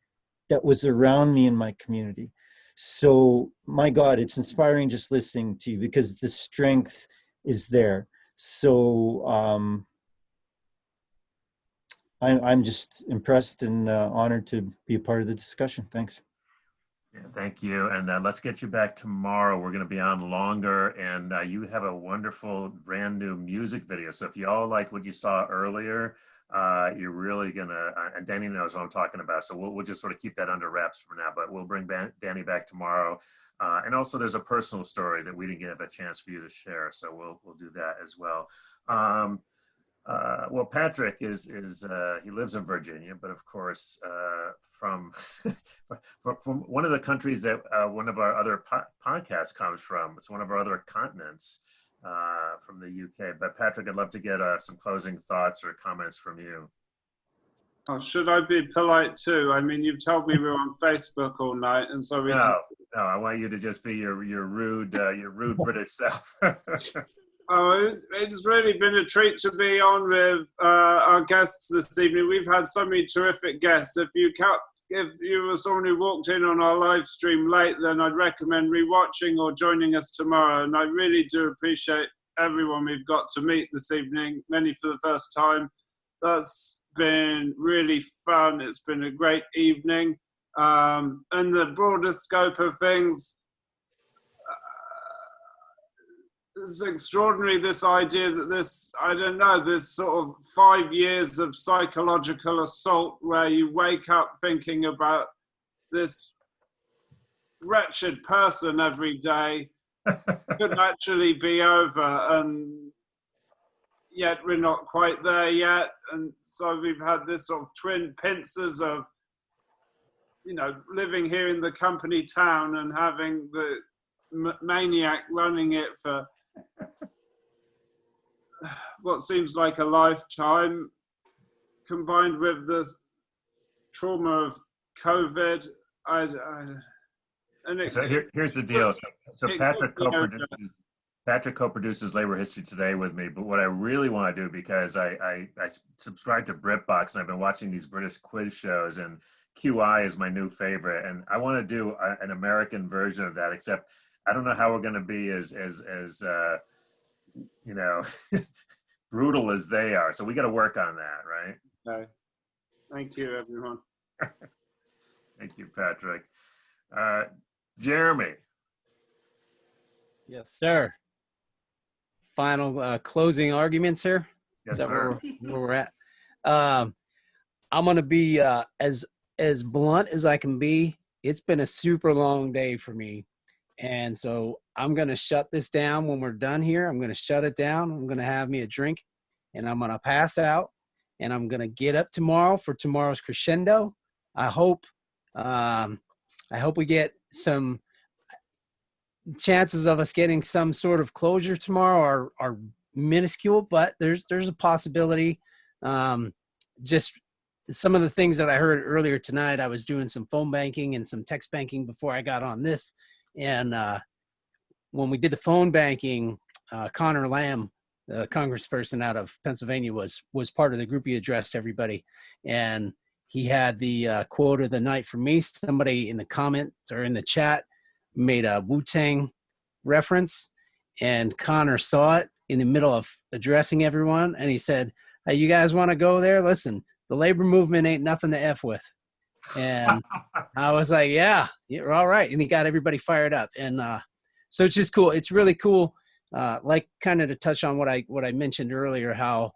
that was around me in my community. So, my God, it's inspiring just listening to you, because the strength is there. So I'm just impressed and honored to be a part of the discussion. Thanks. Yeah, thank you. And let's get you back tomorrow. We're going to be on longer, and you have a wonderful brand new music video. So if you all like what you saw earlier, you're really going to, and Danny knows what I'm talking about. So we'll just sort of keep that under wraps for now, but we'll bring Danny back tomorrow. And also there's a personal story that we didn't get a chance for you to share. So we'll do that as well. Well, Patrick he lives in Virginia, but of course, from one of the countries that one of our other podcasts comes from. It's one of our other continents, from the UK. But Patrick, I'd love to get some closing thoughts or comments from you. Oh, should I be polite too? I mean, you've told me we're on Facebook all night, and so No, I want you to just be your rude British self. Oh, it's really been a treat to be on with our guests this evening. We've had so many terrific guests. If you were someone who walked in on our live stream late, then I'd recommend rewatching or joining us tomorrow. And I really do appreciate everyone we've got to meet this evening, many for the first time. That's been really fun. It's been a great evening. And the broader scope of things, it's extraordinary, this idea that this sort of 5 years of psychological assault where you wake up thinking about this wretched person every day, could actually be over, and yet we're not quite there yet. And so we've had this sort of twin pincers of, living here in the company town and having the maniac running it for what seems like a lifetime, combined with the trauma of COVID. Here's the deal. So Patrick co-produces Labor History Today with me, but what I really want to do, because I subscribe to BritBox and I've been watching these British quiz shows, and QI is my new favorite, and I want to do an American version of that, except I don't know how we're going to be as brutal as they are. So we got to work on that, right? Okay. Thank you, everyone. Thank you, Patrick. Jeremy. Yes, sir. Final closing arguments here. Yes, Is that sir. where we're at? I'm going to be as blunt as I can be. It's been a super long day for me. And so I'm going to shut this down when we're done here. I'm going to shut it down. I'm going to have me a drink, and I'm going to pass out, and I'm going to get up tomorrow for tomorrow's crescendo. I hope we get some chances of us getting some sort of closure tomorrow are minuscule, but there's a possibility. Just some of the things that I heard earlier tonight, I was doing some phone banking and some text banking before I got on this. And when we did the phone banking, Connor Lamb, the congressperson out of Pennsylvania, was part of the group. He addressed everybody. And he had the quote of the night for me. Somebody in the comments or in the chat made a Wu-Tang reference, and Connor saw it in the middle of addressing everyone, and he said, "Hey, you guys want to go there? Listen, the labor movement ain't nothing to F with." And I was like, yeah, you're all right. And he got everybody fired up. And so it's just cool. It's really cool. Like kind of to touch on what I mentioned earlier, how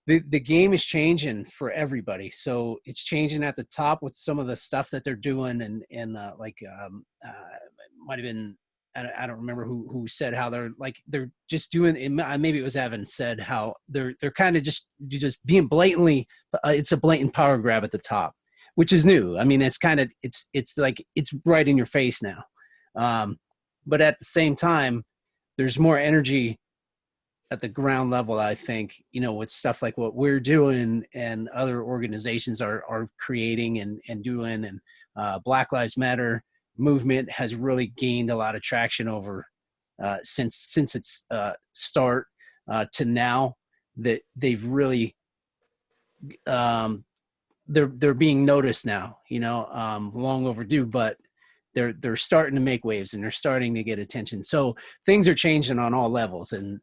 the game is changing for everybody. So it's changing at the top with some of the stuff that they're doing. And might've been, I don't remember who said how they're just doing, maybe it was Evan said how they're kind of just being blatantly, it's a blatant power grab at the top, which is new. I mean, it's kind of, it's like, it's right in your face now. But at the same time, there's more energy at the ground level, I think, with stuff like what we're doing and other organizations are creating and doing. And Black Lives Matter movement has really gained a lot of traction over since its start to now, that they've really they're being noticed now, long overdue, but they're starting to make waves and they're starting to get attention. So things are changing on all levels, and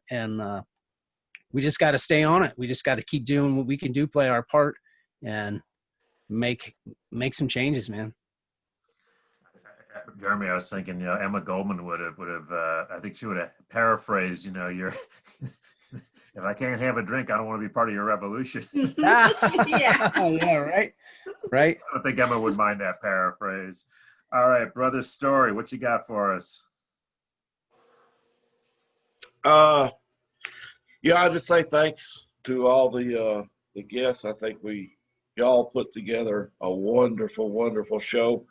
we just got to stay on it. We just got to keep doing what we can do, play our part, and make some changes, man. Jeremy, I was thinking, Emma Goldman would have, I think she would have paraphrased, your, if I can't have a drink, I don't want to be part of your revolution. Yeah, right. I don't think Emma would mind that paraphrase. All right, Brother Story, what you got for us? I just say thanks to all the guests. I think y'all put together a wonderful, wonderful show.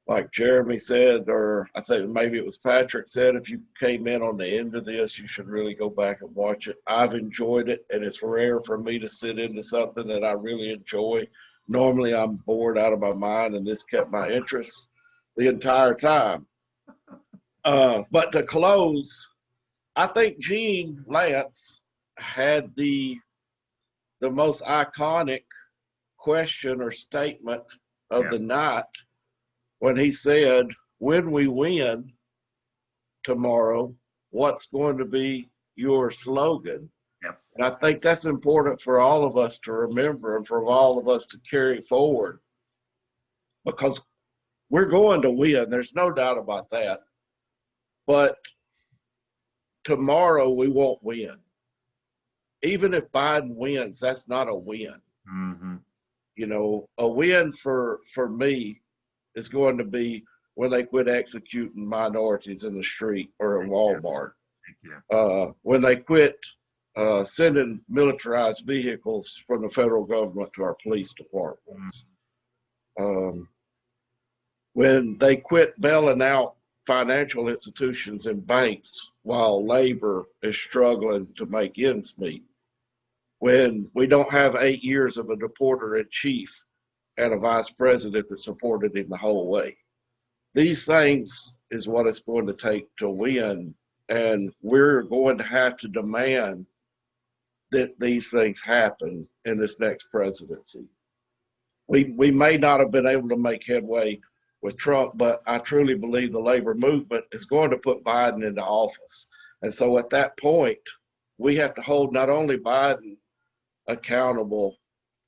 Like Jeremy said, or I think maybe it was Patrick said, if you came in on the end of this, you should really go back and watch it. I've enjoyed it, and it's rare for me to sit into something that I really enjoy. Normally I'm bored out of my mind, and this kept my interest the entire time. But to close, I think Gene Lance had the most iconic question or statement of the night when he said, "When we win tomorrow, what's going to be your slogan?" Yep. And I think that's important for all of us to remember and for all of us to carry forward, because we're going to win. There's no doubt about that. But tomorrow we won't win. Even if Biden wins, that's not a win. Mm-hmm. A win for me is going to be when they quit executing minorities in the street or in Walmart. Thank you. When they quit sending militarized vehicles from the federal government to our police departments. When they quit bailing out financial institutions and banks while labor is struggling to make ends meet. When we don't have 8 years of a reporter in chief and a vice president that supported him the whole way. These things is what it's going to take to win, and we're going to have to demand that these things happen in this next presidency. We may not have been able to make headway with Trump, but I truly believe the labor movement is going to put Biden into office. And so at that point, we have to hold not only Biden accountable,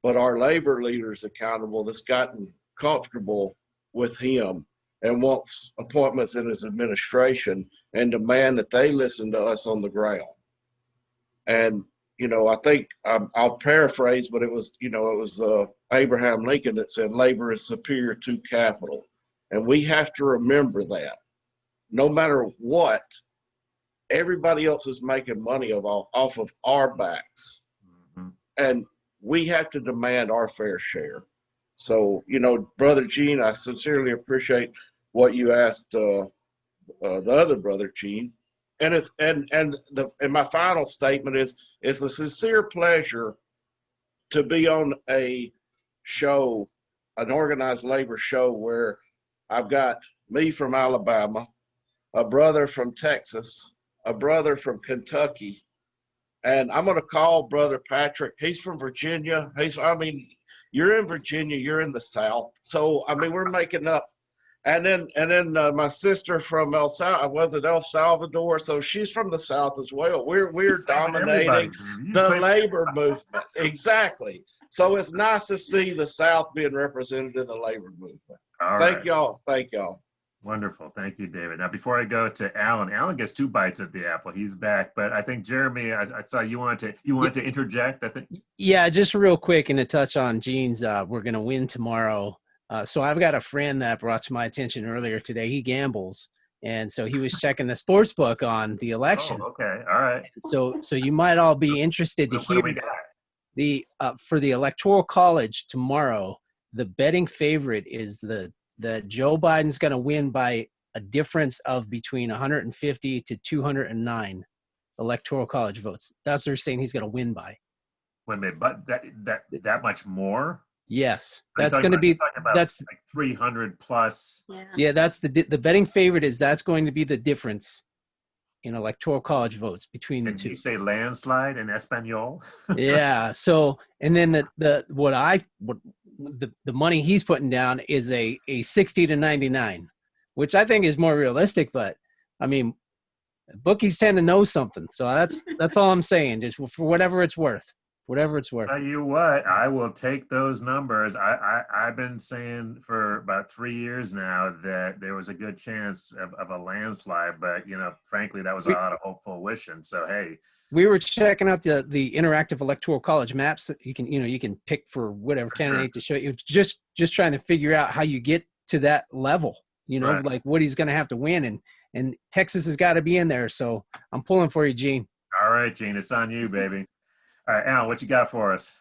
but our labor leaders accountable that's gotten comfortable with him and wants appointments in his administration and demand that they listen to us on the ground. And, you know, I think I'll paraphrase, but it was Abraham Lincoln that said labor is superior to capital. And we have to remember that no matter what, everybody else is making money off of our backs. And we have to demand our fair share. So, you know, Brother Gene, I sincerely appreciate what you asked the other brother Gene. And my final statement is, it's a sincere pleasure to be on a show, an organized labor show, where I've got me from Alabama, a brother from Texas, a brother from Kentucky, and I'm going to call Brother Patrick. He's from Virginia. You're in Virginia, you're in the South. So, I mean, we're making up. And then my sister from El Salvador. So she's from the South as well. We're dominating the labor movement. Exactly. So it's nice to see the South being represented in the labor movement. Thank y'all. Wonderful. Thank you, David. Now, before I go to Alan gets 2 bites at the apple. He's back. But I think, Jeremy, I saw you wanted to interject, I think. Yeah, just real quick, and to touch on Gene's, we're going to win tomorrow. So I've got a friend that brought to my attention earlier today. He gambles. And so he was checking the sports book on the election. Oh, okay. All right. So you might all be interested to hear for the Electoral College tomorrow, the betting favorite is that Joe Biden's going to win by a difference of between 150 to 209 Electoral College votes. That's what they're saying he's going to win by. Wait a minute, but that much more? Yes, that's going to be like 300 plus. Yeah, that's the betting favorite that's going to be the difference in Electoral College votes between the two. You say landslide in Espanol? Yeah. So, and then the money he's putting down is a 60 to 99, which I think is more realistic. But I mean, bookies tend to know something, so that's all I'm saying. Just for whatever it's worth. Whatever it's worth. Tell you what, I will take those numbers. I've been saying for about 3 years now that there was a good chance of a landslide, but frankly, that was a lot of hopeful wishing. So hey, we were checking out the interactive Electoral College maps that you can pick for whatever candidate to show you. Just trying to figure out how you get to that level. Right. Like what he's going to have to win, and Texas has got to be in there. So I'm pulling for you, Gene. All right, Gene, it's on you, baby. All right, Al, what you got for us?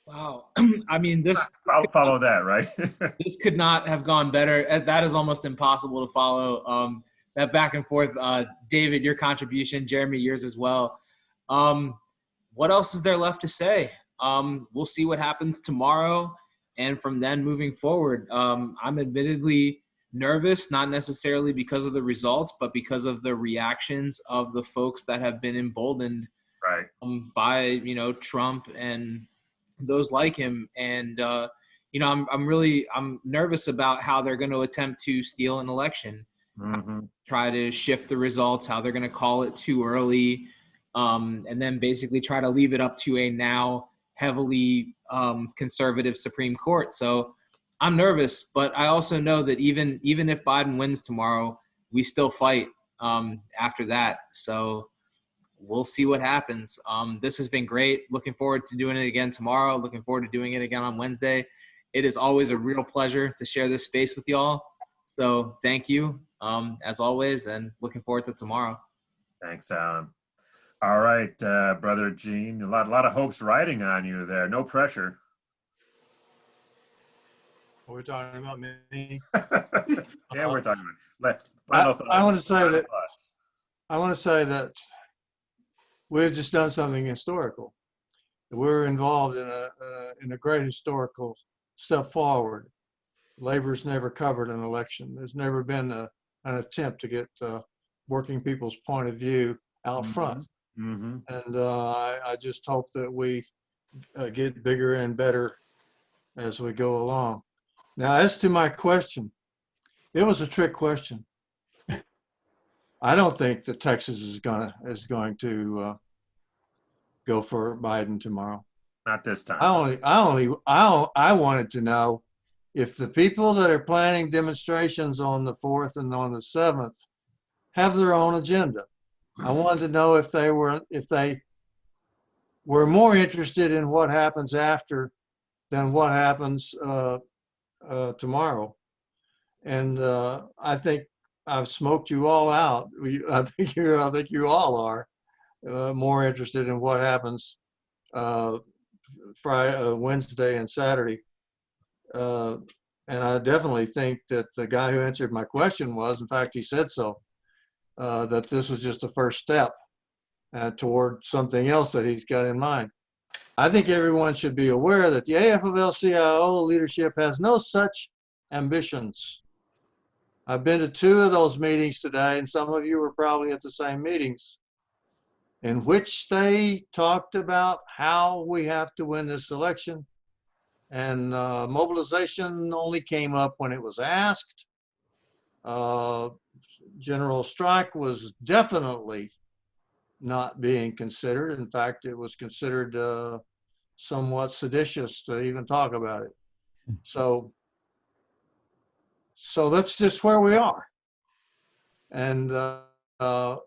Wow. I mean, I'll follow that, right? This could not have gone better. That is almost impossible to follow. That back and forth. David, your contribution. Jeremy, yours as well. What else is there left to say? We'll see what happens tomorrow. And from then moving forward, I'm admittedly nervous, not necessarily because of the results, but because of the reactions of the folks that have been emboldened by Trump and those like him. And I'm nervous about how they're going to attempt to steal an election, try to shift the results, how they're going to call it too early, and then basically try to leave it up to a now heavily conservative Supreme Court. So I'm nervous, but I also know that even if Biden wins tomorrow, we still fight after that. So we'll see what happens. This has been great. Looking forward to doing it again tomorrow. Looking forward to doing it again on Wednesday. It is always a real pleasure to share this space with y'all. So thank you, as always, and looking forward to tomorrow. Thanks, Alan. All right, Brother Gene, a lot of hopes riding on you there. No pressure. We're talking about me. Yeah, we're talking about. I want to say that. I want to say that we've just done something historical. We're involved in a great historical step forward. Labor's never covered an election. There's never been an attempt to get working people's point of view out front. Mm-hmm. And I just hope that we get bigger and better as we go along. Now, as to my question, it was a trick question. I don't think that Texas is going to go for Biden tomorrow. Not this time. I wanted to know if the people that are planning demonstrations on the 4th and on the 7th have their own agenda. I wanted to know if they were more interested in what happens after than what happens tomorrow. And I think I've smoked you all out. I think you all are more interested in what happens Friday, Wednesday, and Saturday. And I definitely think that the guy who answered my question was, in fact, he said so, that this was just the first step toward something else that he's got in mind. I think everyone should be aware that the AFL-CIO leadership has no such ambitions. I've been to 2 of those meetings today, and some of you were probably at the same meetings, in which they talked about how we have to win this election. And mobilization only came up when it was asked. General strike was definitely not being considered. In fact, it was considered somewhat seditious to even talk about it. So that's just where we are. And I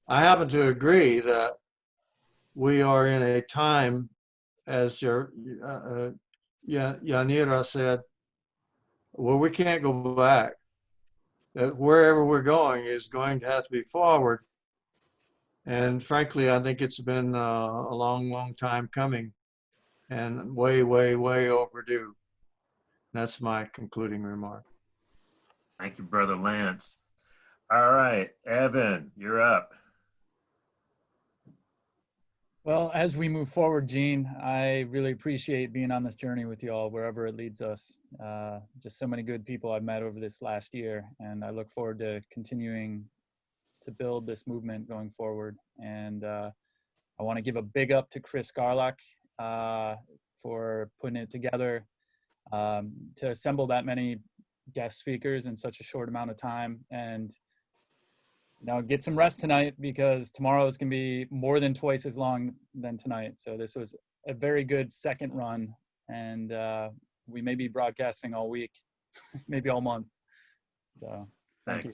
happen to agree that we are in a time, as Yanira said, where we can't go back. That wherever we're going is going to have to be forward. And frankly, I think it's been a long, long time coming and way, way, way overdue. That's my concluding remark. Thank you, Brother Lance. All right, Evan, you're up. Well, as we move forward, Gene, I really appreciate being on this journey with you all, wherever it leads us. Just so many good people I've met over this last year, and I look forward to continuing to build this movement going forward. And I want to give a big up to Chris Garlock for putting it together, to assemble that many guest speakers in such a short amount of time. And get some rest tonight, because tomorrow is going to be more than twice as long than tonight. So this was a very good second run, and we may be broadcasting all week, maybe all month. So thank you.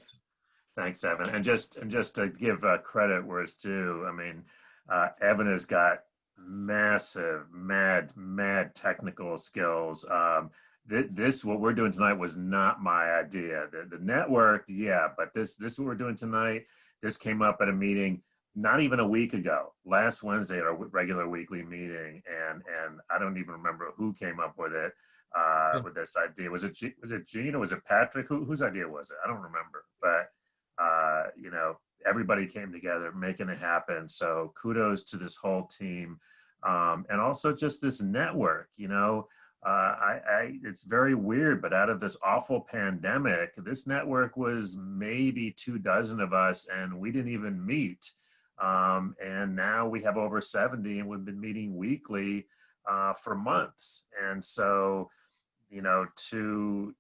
Thanks, Evan. And just to give credit where it's due, I mean, Evan has got massive, mad technical skills. This what we're doing tonight was not my idea. The network, yeah, but this what we're doing tonight. This came up at a meeting not even a week ago, last Wednesday, at our regular weekly meeting, and I don't even remember who came up with it, with this idea. Was it Gene or was it Patrick? Whose idea was it? I don't remember, but everybody came together making it happen. So kudos to this whole team, and also just this network. It's very weird, but out of this awful pandemic, this network was maybe 24 of us, and we didn't even meet. And now we have over 70, and we've been meeting weekly for months. And so, to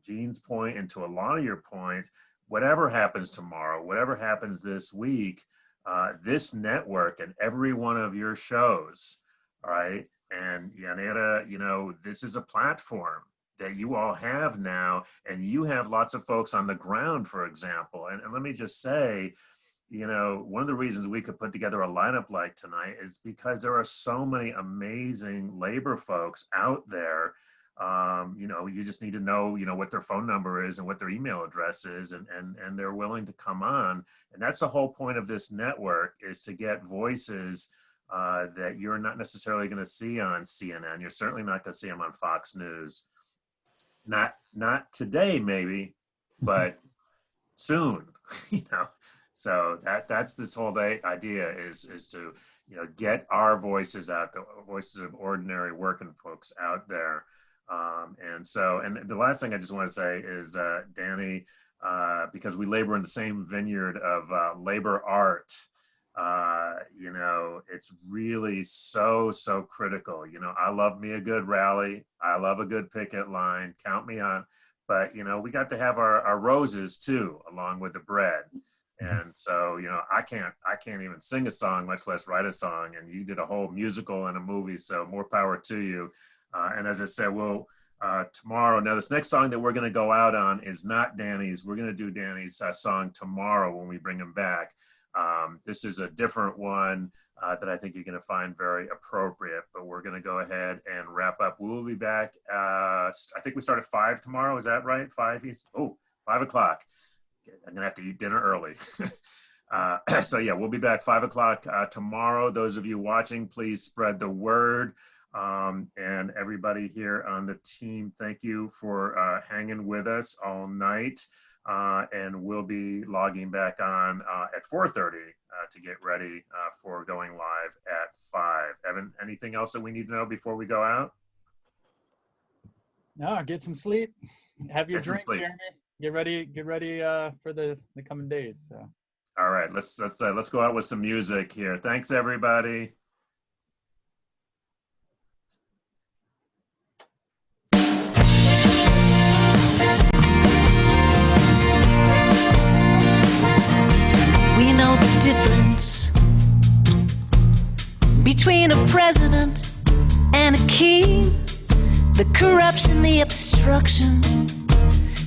Gene's point and to a lot of your point, whatever happens tomorrow, whatever happens this week, this network and every one of your shows, all right. And Yanira, this is a platform that you all have now, and you have lots of folks on the ground, for example. And let me just say, you know, one of the reasons we could put together a lineup like tonight is because there are so many amazing labor folks out there. You know, you just need to know, you know, what their phone number is and what their email address is, and they're willing to come on. And that's the whole point of this network, is to get voices that you're not necessarily going to see on CNN. You're certainly not going to see them on Fox News. Not today, maybe, but soon, you know. So that's this whole idea is to, you know, get our voices out, the voices of ordinary working folks out there. And the last thing I just want to say is, Danny, because we labor in the same vineyard of labor art, you know, it's really so critical. You know, I love me a good rally. I love a good picket line. Count me on. But, you know, we got to have our roses too, along with the bread. And so, you know, I can't even sing a song, much less write a song. And you did a whole musical and a movie, so more power to you. And as I said, we'll tomorrow. Now, this next song that we're going to go out on is not Danny's. We're going to do Danny's song tomorrow when we bring him back. This is a different one that I think you're going to find very appropriate. But we're going to go ahead and wrap up. We will be back. I think we start at 5 tomorrow. Is that right? 5 o'clock. I'm gonna have to eat dinner early. So yeah, we'll be back 5 o'clock tomorrow. Those of you watching, please spread the word. And everybody here on the team, thank you for hanging with us all night. And we'll be logging back on at 4:30 to get ready for going live at 5. Evan, anything else that we need to know before we go out? No, get some sleep. Have your drink, Jeremy. Get ready for the coming days. So. All right, let's go out with some music here. Thanks, everybody. We know the difference between a president and a king, the corruption, the obstruction.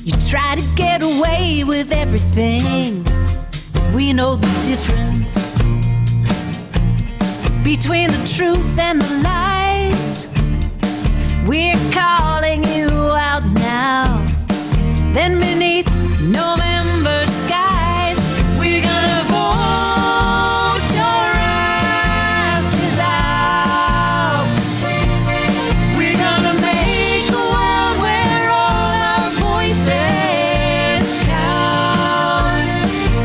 You try to get away with everything. We know the difference between the truth and the lies. We're calling you out now. Then beneath November skies, we're gonna vote your asses out. We're gonna make a world where all our voices count.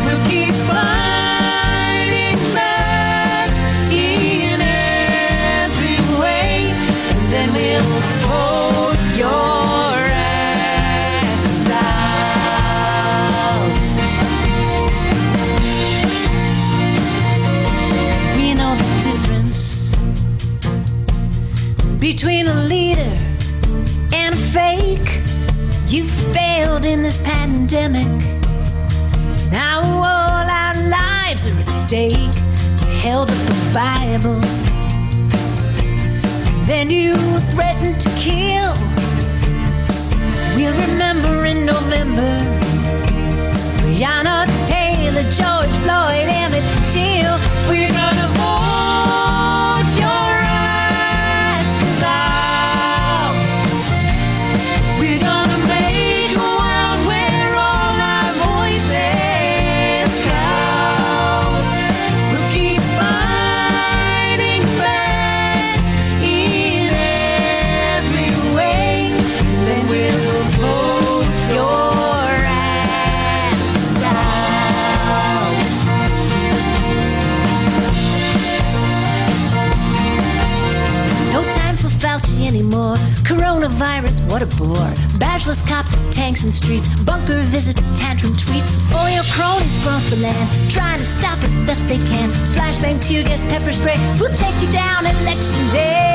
We'll keep fighting back in every way, and then we'll vote your ass out. We know the difference between a leader and a fake. You failed in this pandemic. Now all our lives are at stake. You held up the Bible, then you threatened to kill. We'll remember in November Breonna Taylor, George Floyd, Emmett Till. We're gonna vote your asses out. We're gonna make a world where all our voices count. We'll keep fighting back in every way. Then we'll vote your asses out. No time for Fauci anymore. Coronavirus, what a bore. Badgeless cops, tanks and streets, bunker visits, tantrum tweets. All your cronies across the land, trying to stop us best they can. Flashbang, tear gas, pepper spray, we'll take you down election day.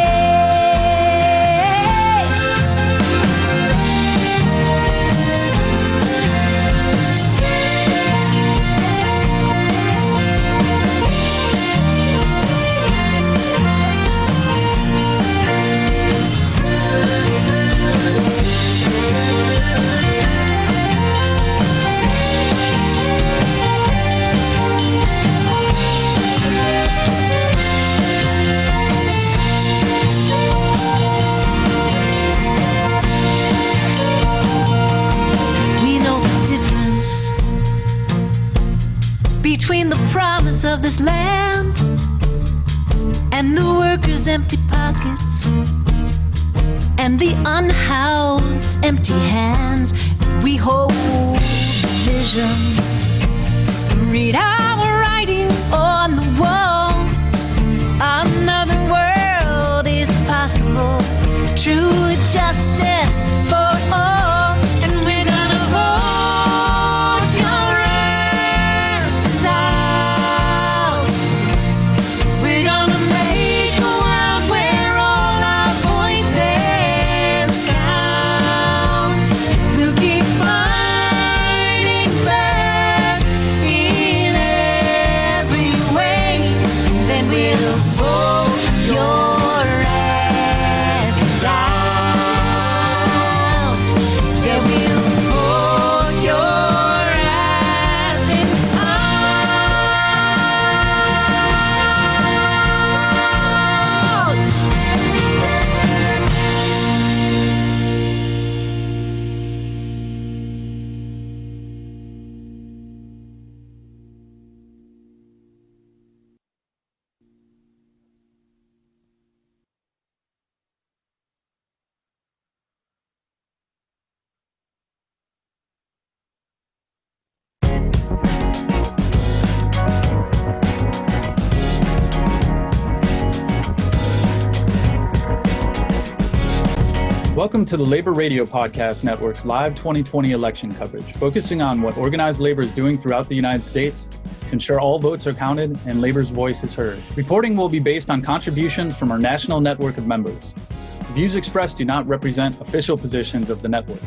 whose empty pockets and the unhoused empty hands, we hold vision. Read our writing on the wall. Another world is possible. True justice for all. And we're gonna vote your asses out. We're gonna make a world where all our voices count. We'll keep fighting back in every way. Then we'll vote your asses out. Yeah, we'll vote your asses Welcome to the Labor Radio Podcast Network's live 2020 election coverage, focusing on what organized labor is doing throughout the United States to ensure all votes are counted and labor's voice is heard. Reporting will be based on contributions from our national network of members. The views expressed do not represent official positions of the network.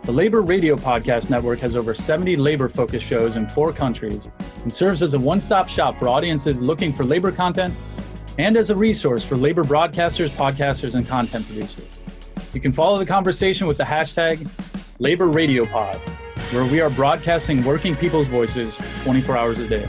The Labor Radio Podcast Network has over 70 labor-focused shows in 4 countries and serves as a one-stop shop for audiences looking for labor content and as a resource for labor broadcasters, podcasters, and content producers. You can follow the conversation with the hashtag LaborRadioPod, where we are broadcasting working people's voices 24 hours a day.